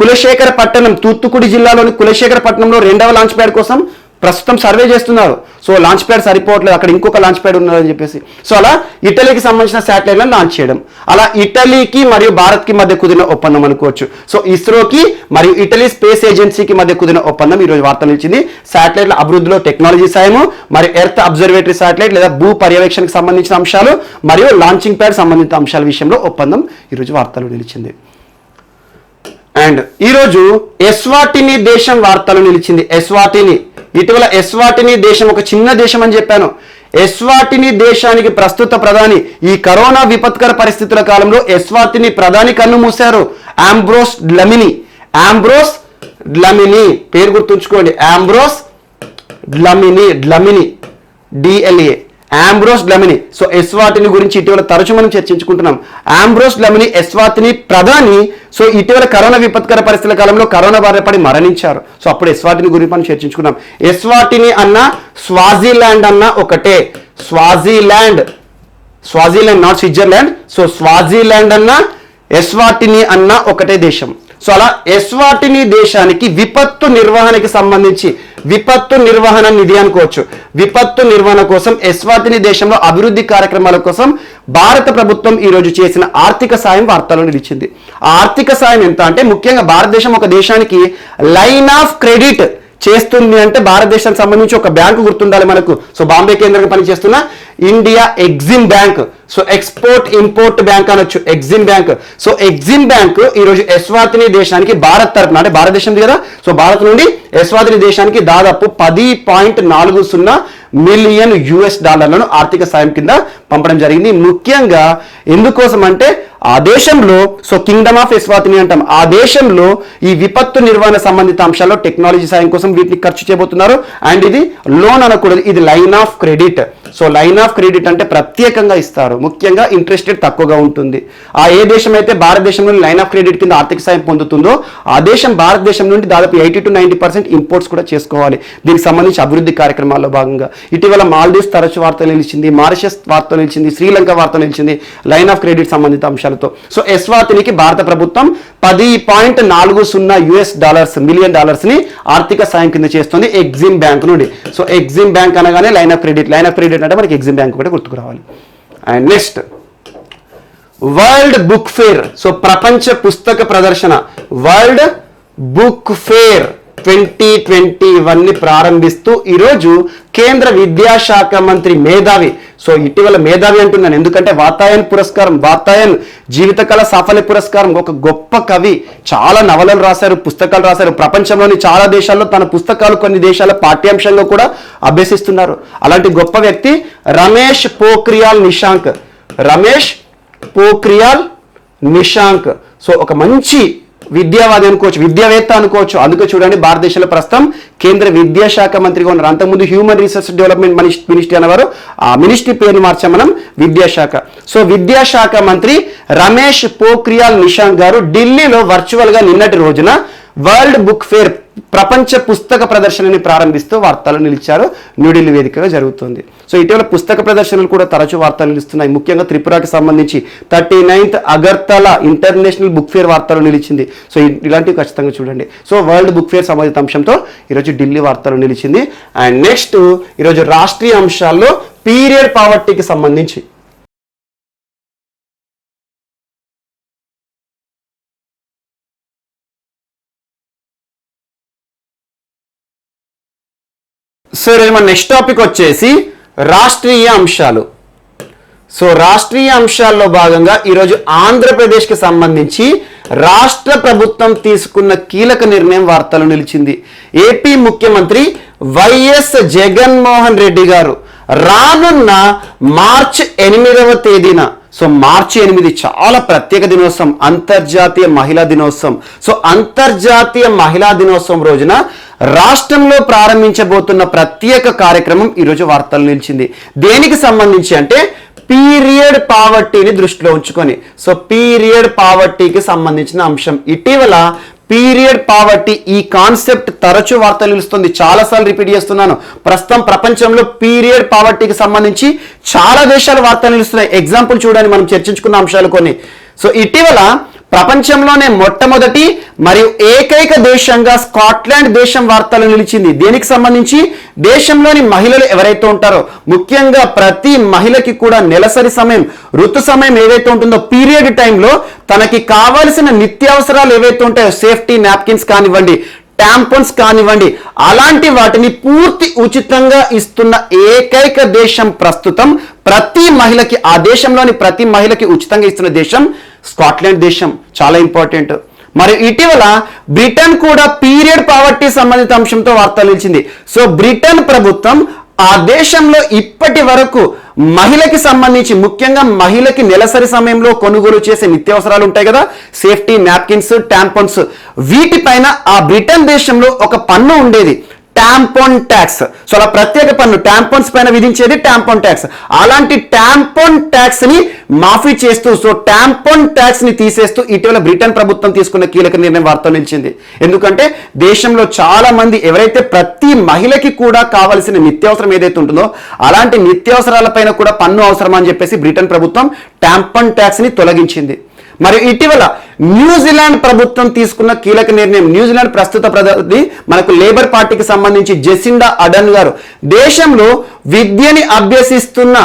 Speaker 1: కులశేఖరపట్నం, తూత్తుకుడి జిల్లాలోని కులశేఖరపట్నంలో 2వ లాంచ్ ప్యాడ్ కోసం ప్రస్తుతం సర్వే చేస్తున్నారు. సో లాంచ్ ప్యాడ్ సరిపోవట్లేదు, అక్కడ ఇంకొక లాంచ్ ప్యాడ్ ఉన్నదని చెప్పేసి. సో అలా ఇటలీకి సంబంధించిన శాటిలైట్లను లాంచ్ చేయడం, అలా ఇటలీకి మరియు భారత్కి మధ్య కుదిరిన ఒప్పందం అనుకోవచ్చు. సో ఇస్రోకి మరియు ఇటలీ స్పేస్ ఏజెన్సీకి మధ్య కుదిరిన ఒప్పందం ఈరోజు వార్తలు ఇచ్చింది. శాటిలైట్ల అభివృద్ధిలో టెక్నాలజీ సాయము, మరియు ఎర్త్ అబ్జర్వేటరీ శాటిలైట్ లేదా భూ పర్యవేక్షణకు సంబంధించిన అంశాలు, మరియు లాంచింగ్ ప్యాడ్ సంబంధిత అంశాల విషయంలో ఒప్పందం ఈరోజు వార్తలు నిలిచింది. అండ్ ఈరోజు ఎస్వాటిని దేశం వార్తలు నిలిచింది. ఎస్వాటిని ఇటీవల ఎస్వాటిని దేశం ఒక చిన్న దేశం అని చెప్పాను. ఎస్వాటిని దేశానికి ప్రస్తుత ప్రధాని ఈ కరోనా విపత్కర పరిస్థితుల కాలంలో ఎస్వాటిని ప్రధాని కన్ను మూశారు. ఆంబ్రోస్ డ్లమిని పేరు గుర్తుంచుకోండి. Ambrose Dlamini DLA Ambrose Dlamini. So Eswatini గురించి ఇటీవల తరచు మనం చర్చించుకుంటున్నాం. ఆంబ్రోస్ లెమిని ఎస్వాతిని ప్రధాని సో ఇటీవల కరోనా విపత్కర పరిస్థితుల కాలంలో కరోనా బారిన పడి మరణించారు. సో అప్పుడు ఎస్వాతిని గురించి మనం చర్చించుకున్నాం. ఎస్వాతిని అన్న స్వాజిలాండ్ అన్న ఒకటే. Swaziland not Switzerland. So Swaziland అన్న ఎస్వాటిని అన్న ఒకటే దేశం. సో అలా ఎస్వాటిని దేశానికి విపత్తు నిర్వహణకి సంబంధించి విపత్తు నిర్వహణ నిధి అనుకోవచ్చు. విపత్తు నిర్వహణ కోసం ఎస్వాతిని దేశంలో అభివృద్ధి కార్యక్రమాల కోసం భారత ప్రభుత్వం ఈ రోజు చేసిన ఆర్థిక సాయం వార్తల్లో నిలిచింది. ఆ ఆర్థిక సాయం ఎంత అంటే ముఖ్యంగా భారతదేశం ఒక దేశానికి లైన్ ఆఫ్ క్రెడిట్ చేస్తుంది అంటే భారతదేశానికి సంబంధించి ఒక బ్యాంకు గుర్తుండాలి మనకు. సో బాంబే కేంద్రంగా పనిచేస్తున్న India Exim bank. So export import bank అనొచ్చు, Exim bank. So Exim bank ఈ రోజు ఎస్వాతిని దేశానికి భారత్ తరపున అంటే భారతదేశం కదా, సో భారత్ నుండి ఎస్వాతిని దేశానికి దాదాపు 10.40 మిలియన్ US$ ఆర్థిక సాయం కింద పంపడం జరిగింది. ముఖ్యంగా ఎందుకోసం అంటే ఆ దేశంలో సో కింగ్డమ్ ఆఫ్ ఎస్వాతిని అంటాం, ఆ దేశంలో ఈ విపత్తు నిర్వహణ సంబంధిత అంశాల్లో టెక్నాలజీ సాయం కోసం వీటిని ఖర్చు చేయబోతున్నారు. అండ్ ఇది లోన్ అనకూడదు, ఇది line of credit. So line of credit అంటే ప్రత్యేకంగా ఇస్తారు, ముఖ్యంగా ఇంట్రెస్ట్ రేట్ తక్కువగా ఉంటుంది. ఆ ఏ దేశం అయితే భారతదేశంలో లైన్ ఆఫ్ క్రెడిట్ కింద ఆర్థిక సాయం పొందుతుందో ఆ దేశం భారతదేశం నుండి దాదాపు 80 to 90% ఇంపోర్ట్స్ కూడా చేసుకోవాలి. దీనికి సంబంధించి అభివృద్ధి కార్యక్రమాల్లో భాగంగా ఇటీవల మాల్దీవ్స్ తరచు వార్తలు నిలిచింది, మారిషస్ వార్తలు నిలిచింది, శ్రీలంక వార్తలు నిలిచింది లైన్ ఆఫ్ క్రెడిట్ సంబంధిత అంశాలతో. సో ఎస్వాతినికి భారత ప్రభుత్వం 10.40 మిలియన్ డాలర్స్ ని ఆర్థిక సాయం కింద చేస్తుంది ఎగ్జిమ్ బ్యాంక్ నుండి. సో ఎగ్జిమ్ బ్యాంక్ అనగానే లైన్ ఆఫ్ క్రెడిట్ అంటే మనకి ఎగ్జిమ్ బ్యాంక్ కూడా గుర్తుకు రావాలి. And next world book fair. So ప్రపంచ పుస్తక ప్రదర్శన వరల్డ్ బుక్ ఫేర్ 2021ని ప్రారంభిస్తూ ఈరోజు కేంద్ర విద్యాశాఖ మంత్రి మేధావి, సో ఇటీవల మేధావి అంటున్నాను ఎందుకంటే వాతాయన్ పురస్కారం, వాతాయన్ జీవితకాల సాఫల్య పురస్కారం, ఒక గొప్ప కవి, చాలా నవలలు రాశారు, పుస్తకాలు రాశారు. ప్రపంచంలోని చాలా దేశాల్లో తన పుస్తకాలు కొన్ని దేశాల పాఠ్యాంశంగా కూడా అభ్యసిస్తున్నారు. అలాంటి గొప్ప వ్యక్తి రమేష్ పోఖ్రియాల్ నిశాంక్. సో ఒక మంచి విద్యావాది అనుకోవచ్చు, విద్యావేత్త అనుకోవచ్చు. అందుకే చూడండి భారతదేశంలో ప్రస్తుతం కేంద్ర విద్యాశాఖ మంత్రిగా ఉన్నారు. అంతకుముందు హ్యూమన్ రీసోర్స్ డెవలప్మెంట్ మినిస్ట్రీ అనేవారు, ఆ మినిస్ట్రీ పేరుని మార్చాం మనం విద్యాశాఖ. సో విద్యాశాఖ మంత్రి రమేష్ పోఖ్రియాల్ నిశాంక్ గారు ఢిల్లీలో వర్చువల్ గా నిన్నటి రోజున వరల్డ్ బుక్ ఫేర్ ప్రపంచ పుస్తక ప్రదర్శనని ప్రారంభిస్తూ వార్తలు నిలిచారు. న్యూఢిల్లీ వేదికగా జరుగుతుంది. సో ఇటీవల పుస్తక ప్రదర్శనలు కూడా తరచూ వార్తలు నిలుస్తున్నాయి. ముఖ్యంగా త్రిపురకి సంబంధించి 39th Agartala international book fair వార్తలు నిలిచింది. సో ఇలాంటివి ఖచ్చితంగా చూడండి. సో వరల్డ్ బుక్ ఫేర్ సంబంధిత అంశంతో ఈరోజు ఢిల్లీ వార్తలు నిలిచింది. అండ్ నెక్స్ట్ ఈరోజు రాష్ట్రీయ అంశాల్లో పీరియడ్ పావర్టీకి సంబంధించి సరే మన నెక్స్ట్ టాపిక్ వచ్చేసి రాష్ట్రీయ అంశాలు. సో రాష్ట్రీయ అంశాల్లో భాగంగా ఈరోజు ఆంధ్రప్రదేశ్కి సంబంధించి రాష్ట్ర ప్రభుత్వం తీసుకున్న కీలక నిర్ణయం వార్తలు నిలిచింది. ఏపీ ముఖ్యమంత్రి వైఎస్ జగన్మోహన్ రెడ్డి గారు రానున్న మార్చి 8వ తేదీన, సో మార్చి 8 చాలా ప్రత్యేక దినోత్సవం, అంతర్జాతీయ మహిళా దినోత్సవం. సో అంతర్జాతీయ మహిళా దినోత్సవం రోజున రాష్ట్రంలో ప్రారంభించబోతున్న ప్రత్యేక కార్యక్రమం ఈరోజు వార్తలు నిలిచింది. దేనికి సంబంధించి అంటే పీరియడ్ పావర్టీని దృష్టిలో ఉంచుకొని. సో పీరియడ్ పావర్టీకి సంబంధించిన అంశం. ఇటీవల పీరియడ్ పావర్టీ ఈ కాన్సెప్ట్ తరచూ వార్తలు నిలుస్తుంది, చాలాసార్లు రిపీట్ చేస్తున్నాను. ప్రస్తుతం ప్రపంచంలో పీరియడ్ పావర్టీకి సంబంధించి చాలా దేశాలు వార్తలు నిలుస్తున్నాయి. ఎగ్జాంపుల్ చూడండి, మనం చర్చించుకున్న అంశాలు కొన్ని. సో ఇటీవల ప్రపంచంలోనే మొట్టమొదటి మరియు ఏకైక దేశంగా స్కాట్లాండ్ దేశం వార్తలు నిలిచింది. దేనికి సంబంధించి? దేశంలోని మహిళలు ఎవరైతే ఉంటారో, ముఖ్యంగా ప్రతి మహిళకి కూడా నెలసరి సమయం, ఋతు సమయం ఏవైతే ఉంటుందో పీరియడ్ టైంలో తనకి కావాల్సిన నిత్యావసరాలు ఏవైతే ఉంటాయో, సేఫ్టీ నాప్కిన్స్ కానివ్వండి, ట్యాంపన్స్ కానివ్వండి, అలాంటి వాటిని పూర్తి ఉచితంగా ఇస్తున్న ఏకైక దేశం ప్రస్తుతం ప్రతి మహిళకి, ఆ దేశంలోని ప్రతి మహిళకి ఉచితంగా ఇస్తున్న దేశం స్కాట్లాండ్ దేశం. చాలా ఇంపార్టెంట్. మరి ఇటీవల బ్రిటన్ కూడా పీరియడ్ పావర్టీ సంబంధిత అంశంతో వార్తలు నిలిచింది. సో బ్రిటన్ ప్రభుత్వం ఆ దేశంలో ఇప్పటి వరకు మహిళకి సంబంధించి, ముఖ్యంగా మహిళకి నెలసరి సమయంలో కొనుగోలు చేసే నిత్యావసరాలు ఉంటాయి కదా, సేఫ్టీ నాప్కిన్స్, ట్యాంపన్స్, వీటిపైన ఆ బ్రిటన్ దేశంలో ఒక పన్ను ఉండేది. Tampon tax. సో అలా ప్రత్యేక పన్ను టాంపోన్స్ పైన విధించేది టాంపోన్ ట్యాక్స్. అలాంటి టాంపోన్ ట్యాక్స్ ని మాఫీ చేస్తూ, సో టాంపోన్ ట్యాక్స్ ని తీసేస్తూ ఇటీవల బ్రిటన్ ప్రభుత్వం తీసుకున్న కీలక నిర్ణయం వార్తలు నిలిచింది. ఎందుకంటే దేశంలో చాలా మంది ఎవరైతే ప్రతి మహిళకి కూడా కావాల్సిన నిత్యావసరం ఏదైతే ఉంటుందో అలాంటి నిత్యావసరాలపైన కూడా పన్ను అవసరం అని చెప్పేసి బ్రిటన్ ప్రభుత్వం టాంపోన్ ట్యాక్స్ ని తొలగించింది. మరి ఇటీవల న్యూజిలాండ్ ప్రభుత్వం తీసుకున్న కీలక నిర్ణయం. న్యూజిలాండ్ ప్రస్తుత ప్రధాని మనకు లేబర్ పార్టీకి సంబంధించి జెసిండా అడర్న్ గారు దేశంలో విద్యని అభ్యసిస్తున్న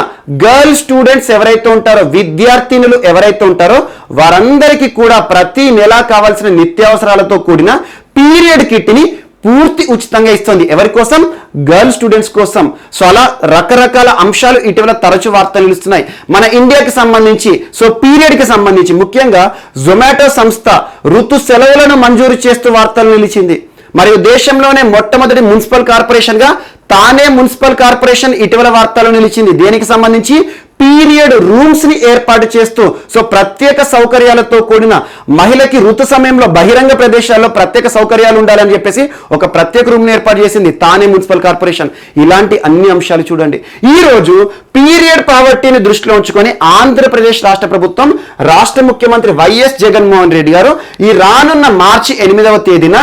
Speaker 1: గర్ల్ స్టూడెంట్స్ ఎవరైతే ఉంటారో, విద్యార్థినులు ఎవరైతే ఉంటారో వారందరికీ కూడా ప్రతి నెల కావాల్సిన నిత్యావసరాలతో కూడిన పీరియడ్ కిట్ ని పూర్తి ఉచితంగా ఇస్తుంది. ఎవరి కోసం? గర్ల్ స్టూడెంట్స్ కోసం. సో అలా రకరకాల అంశాలు ఇటీవల తరచు వార్తలు నిలుస్తున్నాయి. మన ఇండియాకి సంబంధించి, సో పీరియడ్ కి సంబంధించి ముఖ్యంగా జొమాటో సంస్థ ఋతు సెలవులను మంజూరు చేస్తూ వార్తలు నిలిచింది. మరియు దేశంలోనే మొట్టమొదటి మున్సిపల్ కార్పొరేషన్ గా తానే మున్సిపల్ కార్పొరేషన్ ఇటీవల వార్తలు నిలిచింది. దేనికి సంబంధించి? పీరియడ్ రూమ్స్ ని ఏర్పాటు చేస్తూ, సో ప్రత్యేక సౌకర్యాలతో కూడిన మహిళకి ఋతు సమయంలో బహిరంగ ప్రదేశాల్లో ప్రత్యేక సౌకర్యాలు ఉండాలని చెప్పేసి ఒక ప్రత్యేక రూమ్ ని ఏర్పాటు చేసింది తానే మున్సిపల్ కార్పొరేషన్. ఇలాంటి అన్ని అంశాలు చూడండి. ఈ రోజు పీరియడ్ పావర్టీని దృష్టిలో ఉంచుకొని ఆంధ్రప్రదేశ్ రాష్ట్ర ప్రభుత్వం, రాష్ట్ర ముఖ్యమంత్రి వైఎస్ జగన్మోహన్ రెడ్డి గారు ఈ రానున్న మార్చి 8వ తేదీన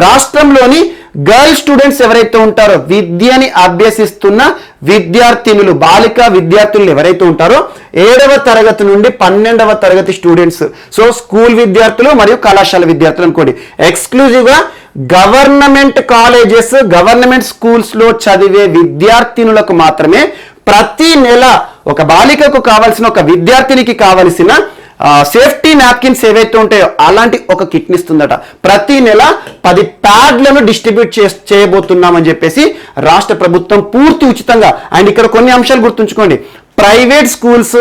Speaker 1: రాష్ట్రంలోని గర్ల్ స్టూడెంట్స్ ఎవరైతే ఉంటారో, విద్యని అభ్యసిస్తున్న విద్యార్థినులు, బాలికా విద్యార్థులు ఎవరైతే ఉంటారో 7వ తరగతి నుండి 12వ తరగతి స్టూడెంట్స్, సో స్కూల్ విద్యార్థులు మరియు కళాశాల విద్యార్థులు అనుకోండి, ఎక్స్క్లూజివ్ గా గవర్నమెంట్ కాలేజెస్, గవర్నమెంట్ స్కూల్స్ లో చదివే విద్యార్థినులకు మాత్రమే ప్రతి నెల ఒక బాలికకు కావాల్సిన, ఒక విద్యార్థినికి కావలసిన సేఫ్టీ నాప్కిన్స్ ఏవైతే ఉంటాయో అలాంటి ఒక కిట్ ఇస్తుందట. ప్రతి నెల 10 ప్యాడ్లను డిస్ట్రిబ్యూట్ చేయబోతున్నామని చెప్పేసి రాష్ట్ర ప్రభుత్వం పూర్తి ఉచితంగా. అండ్ ఇక్కడ కొన్ని అంశాలు గుర్తుంచుకోండి. ప్రైవేట్ స్కూల్స్,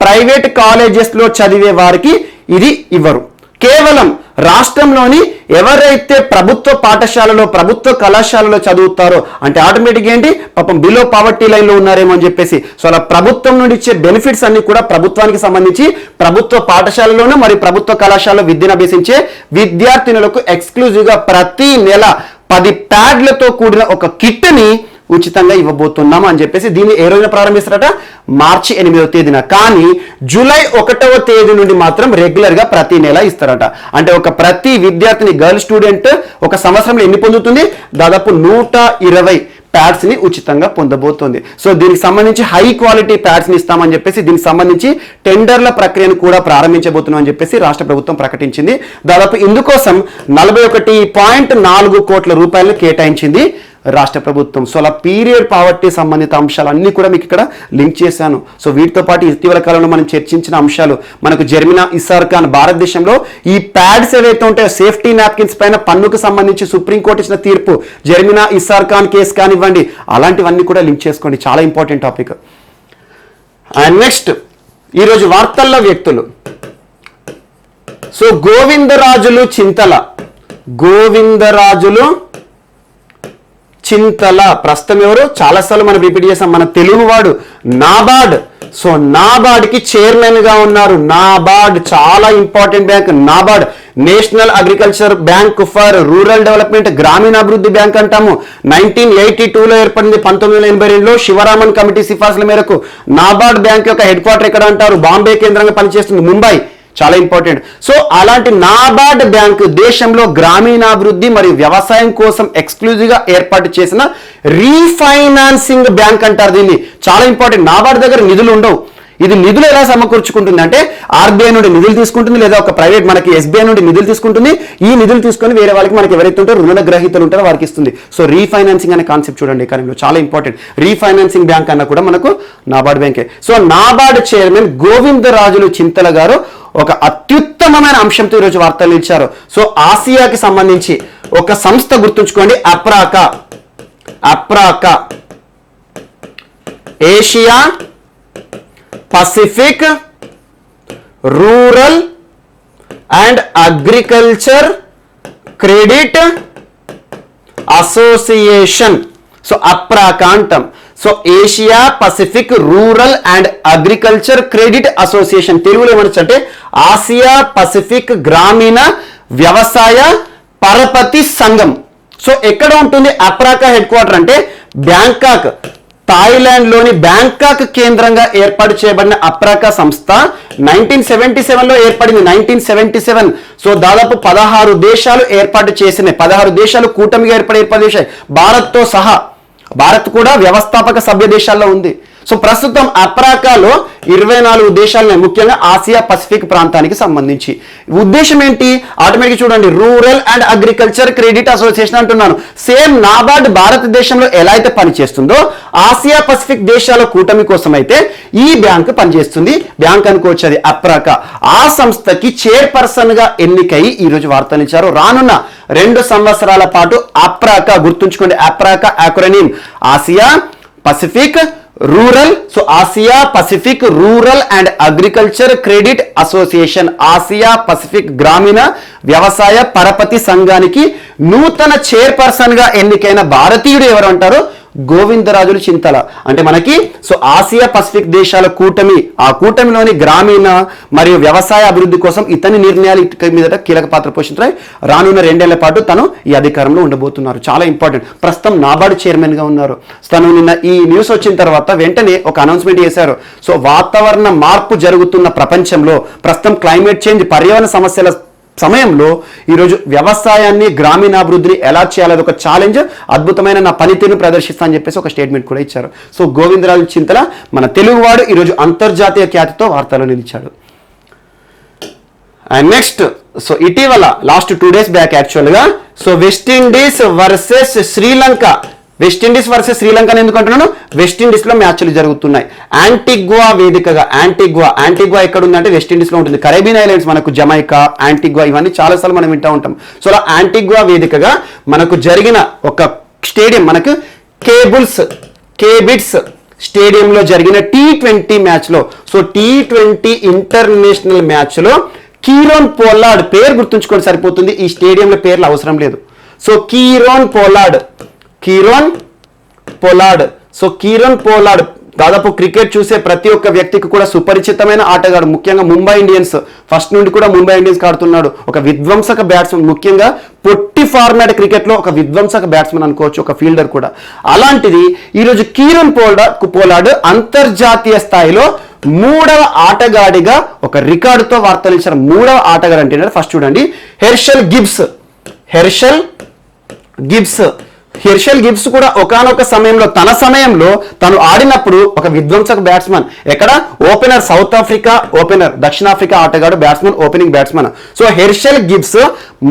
Speaker 1: ప్రైవేట్ కాలేజెస్ లో చదివే వారికి ఇది ఇవ్వరు. కేవలం రాష్ట్రంలోని ఎవరైతే ప్రభుత్వ పాఠశాలలో, ప్రభుత్వ కళాశాలలో చదువుతారో, అంటే ఆటోమేటిక్ ఏంటి, పాపం బిలో పావర్టీ లైన్ లో ఉన్నారేమో అని చెప్పేసి, సో అలా ప్రభుత్వం నుండి ఇచ్చే బెనిఫిట్స్ అన్ని కూడా ప్రభుత్వానికి సంబంధించి ప్రభుత్వ పాఠశాలలోనూ మరియు ప్రభుత్వ కళాశాలలో విద్యను అభ్యసించే విద్యార్థినులకు ఎక్స్క్లూజివ్ గా ప్రతి నెల 10 ప్యాడ్లతో కూడిన ఒక కిట్ ని ఉచితంగా ఇవ్వబోతున్నాము అని చెప్పేసి దీన్ని ఏ రోజున ప్రారంభిస్తారట? మార్చి 8వ తేదీన. కానీ జూలై 1వ తేదీ నుండి మాత్రం రెగ్యులర్ గా ప్రతి నెల ఇస్తారట. అంటే ఒక ప్రతి విద్యార్థిని, గర్ల్ స్టూడెంట్ ఒక సంవత్సరంలో ఎన్ని పొందుతుంది? దాదాపు 120 ప్యాడ్స్ ని ఉచితంగా పొందబోతోంది. సో దీనికి సంబంధించి హై క్వాలిటీ ప్యాడ్స్ ని ఇస్తామని చెప్పేసి దీనికి సంబంధించి టెండర్ల ప్రక్రియను కూడా ప్రారంభించబోతున్నాం అని చెప్పేసి రాష్ట్ర ప్రభుత్వం ప్రకటించింది. దాదాపు ఇందుకోసం 41.4 కోట్ల రూపాయలను కేటాయించింది రాష్ట్ర ప్రభుత్వం. సో అలా పీరియడ్ పావర్టీ సంబంధిత అంశాలన్నీ కూడా మీకు ఇక్కడ లింక్ చేశాను. సో వీటితో పాటు ఇటీవల కాలంలో మనం చర్చించిన అంశాలు, మనకు జర్మినా ఇస్సార్ ఖాన్ భారతదేశంలో ఈ ప్యాడ్స్ ఏవైతే ఉంటాయో సేఫ్టీ నాప్కిన్స్ పైన పన్నుకు సంబంధించి సుప్రీంకోర్టు ఇచ్చిన తీర్పు, జర్మినా ఇస్సార్ ఖాన్ కేసు కానివ్వండి, అలాంటివన్నీ కూడా లింక్ చేసుకోండి. చాలా ఇంపార్టెంట్ టాపిక్. అండ్ నెక్స్ట్ ఈరోజు వార్తల్లో వ్యక్తులు. సో గోవిందరాజులు చింతల, గోవిందరాజులు చింతల ప్రస్తుతం ఎవరు? చాలాసార్లు మనం రిపీట్ చేసాం, మన తెలుగువాడు నాబార్డ్. సో నాబార్డ్కి చైర్మన్ గా ఉన్నారు. నాబార్డ్ చాలా important bank. NABARD national agriculture bank for rural development, గ్రామీణాభివృద్ధి బ్యాంక్ అంటాము. 1982లో ఏర్పడింది. 1982లో శివరామన్ కమిటీ సిఫార్సుల మేరకు నాబార్డ్ బ్యాంక్ యొక్క హెడ్ క్వార్టర్ ఎక్కడ అంటారు? బాంబే కేంద్రంగా పనిచేస్తుంది, ముంబై. చాలా ఇంపార్టెంట్. సో అలాంటి నాబార్డ్ బ్యాంక్ దేశంలో గ్రామీణాభివృద్ధి మరియు వ్యవసాయం కోసం ఎక్స్క్లూజివ్ గా ఏర్పాటు చేసిన రీఫైనాన్సింగ్ బ్యాంక్ అంటారు దీన్ని. చాలా ఇంపార్టెంట్. నాబార్డ్ దగ్గర నిధులు ఉండవు. ఇది నిధులు ఎలా సమకూర్చుకుంటుంది అంటే ఆర్బీఐ నుండి నిధులు తీసుకుంటుంది, లేదా ఒక ప్రైవేట్ మనకి ఎస్బీఐ నుండి నిధులు తీసుకుంటుంది. ఈ నిధులు తీసుకొని వేరే వాళ్ళకి, మనకి ఎవరైతే ఉంటారో రుణ గ్రహీతలు ఉంటారో వారికి ఇస్తుంది. సో రీఫైనాన్సింగ్ అనే కాన్సెప్ట్ చూడండి ఎకానమీలో చాలా ఇంపార్టెంట్. రీఫైనాన్సింగ్ బ్యాంక్ అన్న కూడా మనకు నాబార్డ్ బ్యాంకే. సో నాబార్డ్ చైర్మన్ గోవిందరాజులు చింతల గారు ఒక అత్యుత్తమమైన అంశంతో ఈరోజు వార్తలు ఇచ్చారు. సో ఆసియాకి సంబంధించి ఒక సంస్థ గుర్తుంచుకోండి, APRACA. APRACA Asia Pacific rural and agriculture credit association. So APRACA అంటాం. So Asia Pacific rural and agriculture credit association, తెలుగులో ఏమనొచ్చు అంటే ఆసియా పసిఫిక్ గ్రామీణ వ్యవసాయ పరపతి సంఘం సో ఎక్కడ ఉంటుంది అప్రాకా హెడ్ క్వార్టర్ అంటే బ్యాంకాక్, థాయిలాండ్లోని బ్యాంకాక్ కేంద్రంగా ఏర్పాటు చేయబడిన అప్రాకా సంస్థ 1977లో ఏర్పడింది. 1977. సో దాదాపు 16 దేశాలు ఏర్పాటు చేసినాయి. 16 దేశాలు కూటమిగా ఏర్పాటు చేశాయి, భారత్తో సహా. భారత్ కూడా వ్యవస్థాపక సభ్య దేశాల్లో ఉంది. సో ప్రస్తుతం అప్రాకాలో 24 దేశాలు, ముఖ్యంగా ఆసియా పసిఫిక్ ప్రాంతానికి సంబంధించి. ఉద్దేశం ఏంటి? ఆటోమేటిక్ చూడండి, rural and agriculture credit association అంటున్నాను. సేమ్ నాబార్డ్ భారతదేశంలో ఎలా అయితే పనిచేస్తుందో ఆసియా పసిఫిక్ దేశాల కూటమి కోసం అయితే ఈ బ్యాంక్ పనిచేస్తుంది. బ్యాంక్ అనుకోవచ్చు అది అప్రాకా. ఆ సంస్థకి చైర్పర్సన్ గా ఎన్నికై ఈరోజు వార్తలు ఇచ్చారు. రానున్న 2 సంవత్సరాల పాటు అప్రాకా, గుర్తుంచుకోండి, APRACA acronym Asia Pacific rural, so Asia Pacific rural and agriculture credit association, Asia Pacific గ్రామీణ వ్యవసాయ పరపతి సంఘానికి నూతన చైర్పర్సన్ గా ఎన్నికైన భారతీయుడు ఎవరు అంటారు? గోవిందరాజులు చింతల. అంటే మనకి సో ఆసియా పసిఫిక్ దేశాల కూటమి, ఆ కూటమిలోని గ్రామీణ మరియు వ్యవసాయ అభివృద్ధి కోసం ఇతని నిర్ణయాలు ఇక మీదట కీలక పాత్ర పోషించాయి. రానున్న 2 ఏళ్ల పాటు తను ఈ అధికారంలో ఉండబోతున్నారు. చాలా ఇంపార్టెంట్. ప్రస్తుతం నాబార్డు చైర్మన్ గా ఉన్నారు. తను నిన్న ఈ న్యూస్ వచ్చిన తర్వాత వెంటనే ఒక అనౌన్స్మెంట్ చేశారు. సో వాతావరణ మార్పు జరుగుతున్న ప్రపంచంలో ప్రస్తుతం క్లైమేట్ చేంజ్, పర్యావరణ సమస్యల సమయంలో ఈరోజు వ్యవసాయాన్ని, గ్రామీణాభివృద్ధిని ఎలా చేయాలి, ఒక ఛాలెంజ్, అద్భుతమైన నా పనితీరును ప్రదర్శిస్తా అని చెప్పేసి ఒక స్టేట్మెంట్ కూడా ఇచ్చారు. సో గోవిందరాజు చింతల మన తెలుగువాడు ఈరోజు అంతర్జాతీయ ఖ్యాతితో వార్తల్లో నిలిచాడు. అండ్ నెక్స్ట్, సో ఇటీవల లాస్ట్ 2 days బ్యాక్ యాక్చువల్గా so West Indies versus Sri Lanka, West Indies versus Sri Lanka ఎందుకు అంటున్నాను? వెస్టిండీస్ లో మ్యాచ్లు జరుగుతున్నాయి. యాంటిగ్వా వేదికగా, యాంటిగ్వా ఎక్కడ ఉందంటే వెస్టిండీస్ లో ఉంటుంది. కరేబియన్ ఐలాండ్స్ మనకు జమైకా, యాంటిగ్వా ఇవన్నీ చాలాసార్లు మనం వింటూ ఉంటాం. సో అలా యాంటిగ్వా వేదికగా మనకు జరిగిన ఒక స్టేడియం, మనకు కేబిట్స్ స్టేడియంలో జరిగిన T20 మ్యాచ్లో, సో T20 ఇంటర్నేషనల్ మ్యాచ్లో కీరోన్ పోలార్డ్, పేరు గుర్తుంచుకోండి సరిపోతుంది, ఈ స్టేడియంలో పేర్లు అవసరం లేదు. సో కీరోన్ పోలార్డ్ దాదాపు క్రికెట్ చూసే ప్రతి ఒక్క వ్యక్తికి కూడా సుపరిచితమైన ఆటగాడు. ముఖ్యంగా ముంబై ఇండియన్స్ ఫస్ట్ నుండి కూడా ముంబై ఇండియన్స్ ఆడుతున్నాడు. ఒక విధ్వంసక బ్యాట్స్మెన్, ముఖ్యంగా పొట్టి ఫార్మాట్ క్రికెట్ లో ఒక విధ్వంసక బ్యాట్స్మెన్ అనుకోవచ్చు, ఒక ఫీల్డర్ కూడా. అలాంటిది ఈరోజు కీరోన్ పోలార్డ్ అంతర్జాతీయ స్థాయిలో 3వ ఆటగాడిగా ఒక రికార్డుతో వార్తలు ఇచ్చారు. 3వ ఆటగాడు అంటే ఫస్ట్ చూడండి, హెర్షల్ గిబ్స్ కూడా ఒకానొక సమయంలో తన సమయంలో తను ఆడినప్పుడు ఒక విధ్వంసక బ్యాట్స్మెన్. ఎక్కడ? ఓపెనర్, సౌత్ ఆఫ్రికా ఓపెనర్, దక్షిణాఫ్రికా ఆటగాడు, batsmen, opening batsmen. So Herschelle Gibbs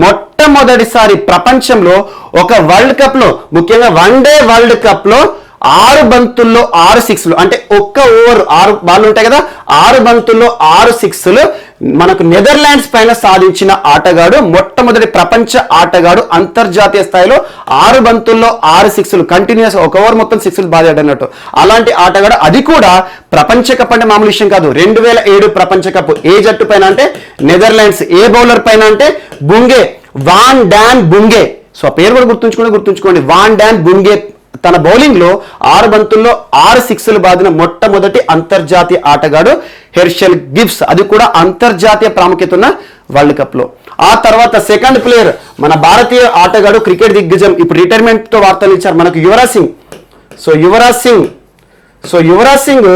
Speaker 1: మొట్టమొదటిసారి ప్రపంచంలో ఒక వరల్డ్ కప్ లో, ముఖ్యంగా 1 డే వరల్డ్ కప్ లో 6 బంతుల్లో 6 సిక్స్లు, అంటే ఒక్క ఓవర్ 6 బాల్ ఉంటాయి కదా, 6 బంతుల్లో 6 సిక్స్లు మనకు నెదర్లాండ్స్ పైన సాధించిన ఆటగాడు, మొట్టమొదటి ప్రపంచ ఆటగాడు, అంతర్జాతీయ స్థాయిలో 6 బంతుల్లో 6 సిక్స్లు కంటిన్యూస్, ఒక ఓవర్ మొత్తం సిక్స్లు బాధాడు అన్నట్టు. అలాంటి ఆటగాడు, అది కూడా ప్రపంచ కప్ అంటే మామూలు విషయం కాదు. 2007 ప్రపంచ కప్ ఏ జట్టు పైన అంటే నెదర్లాండ్స్, ఏ బౌలర్ పైన అంటే వాన్ డాన్ బుంగే. సో ఆ పేరు కూడా గుర్తుంచుకోండి, వాన్ డాన్ బుంగే తన బౌలింగ్ లో 6 బంతుల్లో 6 సిక్స్లు బాదిన మొట్టమొదటి అంతర్జాతీయ ఆటగాడు హెర్షల్ గిబ్స్, అది కూడా అంతర్జాతీయ ప్రాముఖ్యత ఉన్న వరల్డ్ కప్ లో. ఆ తర్వాత సెకండ్ ప్లేయర్ మన భారతీయ ఆటగాడు, క్రికెట్ దిగ్గజం, ఇప్పుడు రిటైర్మెంట్ తో వార్తలు ఇచ్చారు మనకు Yuvraj Singh. So Yuvraj Singh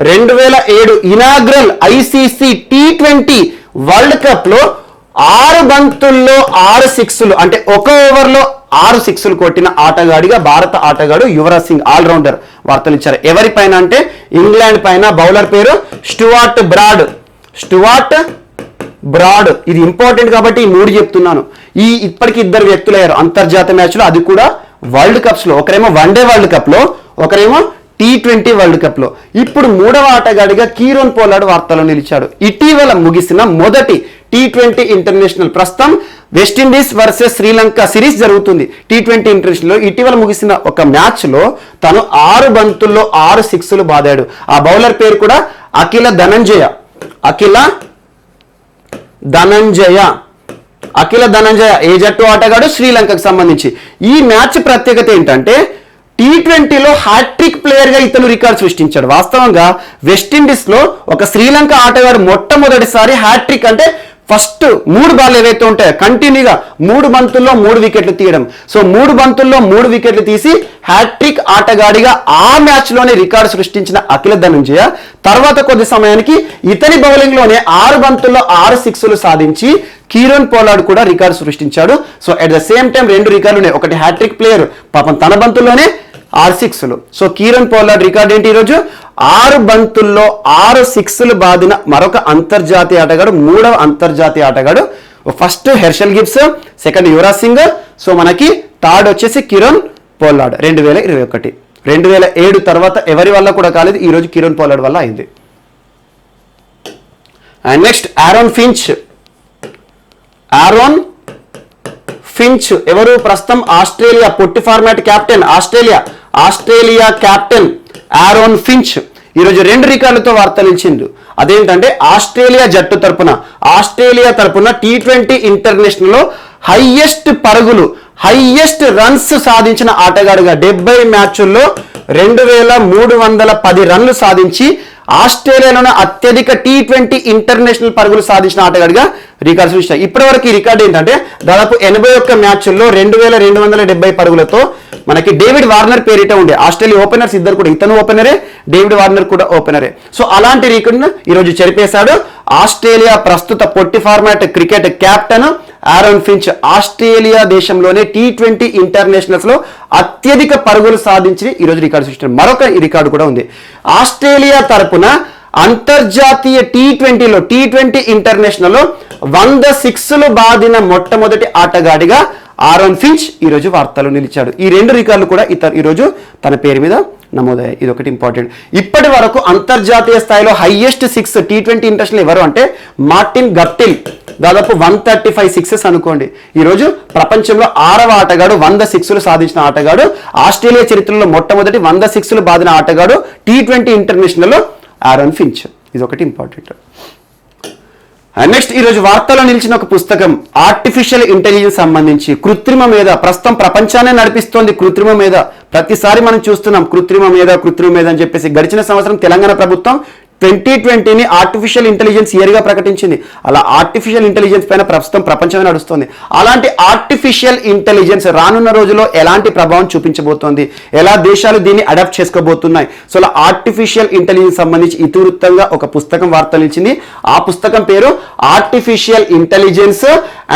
Speaker 1: 2007 inaugural ICC T20 world cup లో 6 బంతుల్లో 6 సిక్స్లు, అంటే ఒక ఓవర్లో 6 సిక్స్లు కొట్టిన ఆటగాడిగా భారత ఆటగాడు యువరాజ్ సింగ్, ఆల్రౌండర్ వార్తలు ఇచ్చారు. ఎవరిపైన అంటే ఇంగ్లాండ్ పైన. బౌలర్ పేరు స్టూవర్ట్ బ్రాడ్. ఇది ఇంపార్టెంట్ కాబట్టి ఈ 3 చెప్తున్నాను. ఇప్పటికి 2 వ్యక్తులు అయ్యారు అంతర్జాతీయ మ్యాచ్లో, అది కూడా వరల్డ్ కప్స్ లో. ఒకరేమో 1 డే వరల్డ్ కప్ లో, ఒకరేమో T20 వరల్డ్ కప్ లో. ఇప్పుడు 3వ ఆటగాడిగా కీరోన్ పోలార్డ్ వార్తల్లో నిలిచాడు. ఇటీవల ముగిసిన మొదటి T20 ఇంటర్నేషనల్, ప్రస్తుతం వెస్టిండీస్ వర్సెస్ శ్రీలంక సిరీస్ జరుగుతుంది. T20 ఇంటర్నేషనల్ లో ఇటీవల ముగిసిన ఒక మ్యాచ్ లో తను 6 బంతుల్లో 6 సిక్స్లు బాదాడు. ఆ బౌలర్ పేరు కూడా అఖిల ధనంజయ ఏ జట్టు ఆటగాడు? శ్రీలంకకు సంబంధించి. ఈ మ్యాచ్ ప్రత్యేకత ఏంటంటే T20లో హ్యాట్రిక్ ప్లేయర్ గా ఇతను రికార్డ్ సృష్టించాడు. వాస్తవంగా వెస్టిండీస్ లో ఒక శ్రీలంక ఆటగాడు మొట్టమొదటిసారి హ్యాట్రిక్, అంటే ఫస్ట్ 3 బాల్ ఏవైతే ఉంటాయో కంటిన్యూగా 3 బంతుల్లో 3 వికెట్లు తీయడం. సో 3 బంతుల్లో 3 వికెట్లు తీసి హ్యాట్రిక్ ఆటగాడిగా ఆ మ్యాచ్ లోనే రికార్డు సృష్టించిన అఖిల ధనంజయ తర్వాత కొద్ది సమయానికి ఇతని బౌలింగ్ లోనే 6 బంతుల్లో 6 సిక్స్లు సాధించి కీరన్ పోలార్డ్ కూడా రికార్డు సృష్టించాడు. So at the same time 2 రికార్డులు ఉన్నాయి. ఒకటి హ్యాట్రిక్ ప్లేయర్ పాపం తన బంతుల్లోనే 6 సిక్స్లు. సో కీరన్ పోలార్డ్ రికార్డ్ ఏంటి ఈరోజు? 6 బంతుల్లో 6 సిక్స్లు బాదిన మరొక అంతర్జాతీయ ఆటగాడు, 3వ అంతర్జాతీయ ఆటగాడు. First Herschelle Gibbs, second Yuvraj Singh, so మనకి థర్డ్ వచ్చేసి కిరణ్ పోలార్డ్ 2021. 2007 తర్వాత ఎవరి వల్ల కూడా కాలేదు, ఈ రోజు కిరణ్ పోలార్డ్ వల్ల అయింది. అండ్ నెక్స్ట్ ఆరోన్ ఫించ్ ఎవరు? ప్రస్తుతం ఆస్ట్రేలియా పొట్టి format captain, Australia captain Aaron Finch ఈరోజు 2 రికార్డులతో వార్తలు ఇచ్చిండు. అదేంటంటే ఆస్ట్రేలియా తరపున T20 ఇంటర్నేషనల్ లో హైయెస్ట్ రన్స్ సాధించిన ఆటగాడుగా 70 మ్యాచ్ల్లో 2310 రన్లు సాధించి ఆస్ట్రేలియాలోనే అత్యధిక T20 ఇంటర్నేషనల్ పరుగులు సాధించిన ఆటగాడిగా రికార్డు సృష్టించారు. ఇప్పటివరకు ఈ రికార్డు ఏంటంటే దాదాపు 81 మ్యాచ్ల్లో 2270 పరుగులతో మనకి డేవిడ్ వార్నర్ పేరిట ఉండే. ఆస్ట్రేలియా ఓపెనర్స్ ఇద్దరు కూడా, ఇతను ఓపెనరే, డేవిడ్ వార్నర్ కూడా ఓపెనరే. సో అలాంటి రికార్డును ఈరోజు చెరిపేశాడు ఆస్ట్రేలియా ప్రస్తుత పొట్టి format cricket captain Aaron Finch. Australia దేశంలోనే T20 ఇంటర్నేషనల్స్ లో అత్యధిక పరుగులు సాధించి ఈరోజు రికార్డు సృష్టించారు. మరొక రికార్డు కూడా ఉంది. ఆస్ట్రేలియా తరపున అంతర్జాతీయ T20 ఇంటర్నేషనల్ లో 100 సిక్స్లు బాదిన మొట్టమొదటి ఆటగాడిగా ఆరోన్ ఫించ్ ఈరోజు వార్తలు నిలిచాడు. ఈ 2 రికార్డులు కూడా ఈరోజు తన పేరు మీద నమోదయ్యాయి. ఇది ఒకటి ఇంపార్టెంట్. ఇప్పటి వరకు అంతర్జాతీయ స్థాయిలో హైయెస్ట్ సిక్స్ T20 ఇంటర్నేషనల్ ఎవరు అంటే మార్టిన్ గప్టిల్, దాదాపు 135 సిక్సెస్ అనుకోండి. ఈరోజు ప్రపంచంలో 6వ ఆటగాడు, 100 సిక్స్లు సాధించిన ఆటగాడు, ఆస్ట్రేలియా చరిత్రలో మొట్టమొదటి 100 సిక్స్లు బాదిన ఆటగాడు T20 ఇంటర్నేషనల్ ఆరోన్ ఫించ్. ఇది ఒకటి ఇంపార్టెంట్. నెక్స్ట్ ఈరోజు వార్తలో నిలిచిన ఒక పుస్తకం ఆర్టిఫిషియల్ ఇంటెలిజెన్స్ సంబంధించి. కృత్రిమ మేధ ప్రస్తుతం ప్రపంచాన్ని నడిపిస్తోంది. కృత్రిమ మేధ ప్రతిసారి మనం చూస్తున్నాం, కృత్రిమ మేధ అని చెప్పేసి. గడిచిన సంవత్సరం తెలంగాణ ప్రభుత్వం 2020ని ఆర్టిఫిషియల్ ఇంటెలిజెన్స్ ఇయర్గా ప్రకటించింది. అలా ఆర్టిఫిషియల్ ఇంటెలిజెన్స్ పైన ప్రస్తుతం ప్రపంచమే నడుస్తుంది. అలాంటి ఆర్టిఫిషియల్ ఇంటెలిజెన్స్ రానున్న రోజుల్లో ఎలాంటి ప్రభావం చూపించబోతోంది, ఎలా దేశాలు దీన్ని అడాప్ట్ చేసుకోబోతున్నాయి. సో అలా ఆర్టిఫిషియల్ ఇంటెలిజెన్స్ సంబంధించి ఇతివృత్తంగా ఒక పుస్తకం వార్తలు ఇచ్చింది. ఆ పుస్తకం పేరు artificial intelligence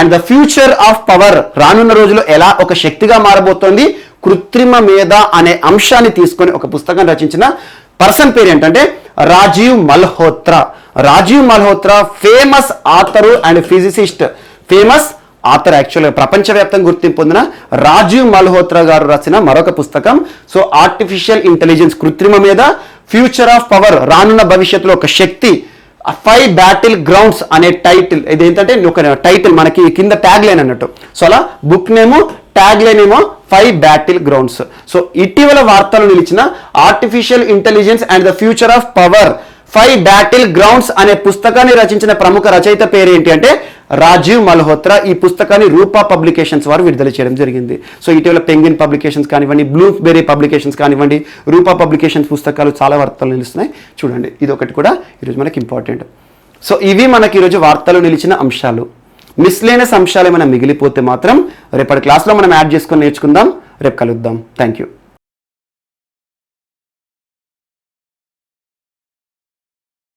Speaker 1: and the future of power. రానున్న రోజుల్లో ఎలా ఒక శక్తిగా మారబోతోంది కృత్రిమ మేధ అనే అంశాన్ని తీసుకొని ఒక పుస్తకం రచించిన పర్సన్ పేరు ఏంటంటే Rajiv Malhotra famous author and physicist. Famous author, యాక్చువల్గా ప్రపంచవ్యాప్తంగా గుర్తింపు పొందిన రాజీవ్ మల్హోత్రా గారు రాసిన మరొక పుస్తకం. సో ఆర్టిఫిషియల్ ఇంటెలిజెన్స్, కృత్రిమ మీద, ఫ్యూచర్ ఆఫ్ పవర్, రానున్న భవిష్యత్తులో ఒక శక్తి, 5 బ్యాటిల్ గ్రౌండ్స్ అనే టైటిల్. ఇది ఏంటంటే ఒక టైటిల్ మనకి కింద ట్యాగ్ లైన్ అన్నట్టు. సో అలా బుక్ నేమో ట్యాగ్ లైన్ ఏమో 5 బ్యాటిల్ గ్రౌండ్స్. సో ఇటీవల వార్తలు నిలిచిన artificial intelligence and the future of power 5 battle grounds అనే పుస్తకాన్ని రచించిన ప్రముఖ రచయిత పేరు ఏంటి అంటే రాజీవ్ మల్హోత్రా. ఈ పుస్తకాన్ని రూపా పబ్లికేషన్స్ వారు విడుదల చేయడం జరిగింది. సో ఇటీవల పెంగ్విన్ పబ్లికేషన్స్ కానివ్వండి, బ్లూబెర్రీ పబ్లికేషన్స్ కానివ్వండి, రూపా పబ్లికేషన్స్ పుస్తకాలు చాలా వార్తలు నిలుస్తున్నాయి. చూడండి, ఇది ఒకటి కూడా ఈరోజు మనకి ఇంపార్టెంట్. సో ఇవి మనకి ఈరోజు వార్తలు నిలిచిన అంశాలు. మిస్లేనియస్ అంశాలు ఏమైనా మిగిలిపోతే మాత్రం రేపటి క్లాస్లో మనం యాడ్ చేసుకొని నేర్చుకుందాం. రేపు కలుద్దాం. Thank you.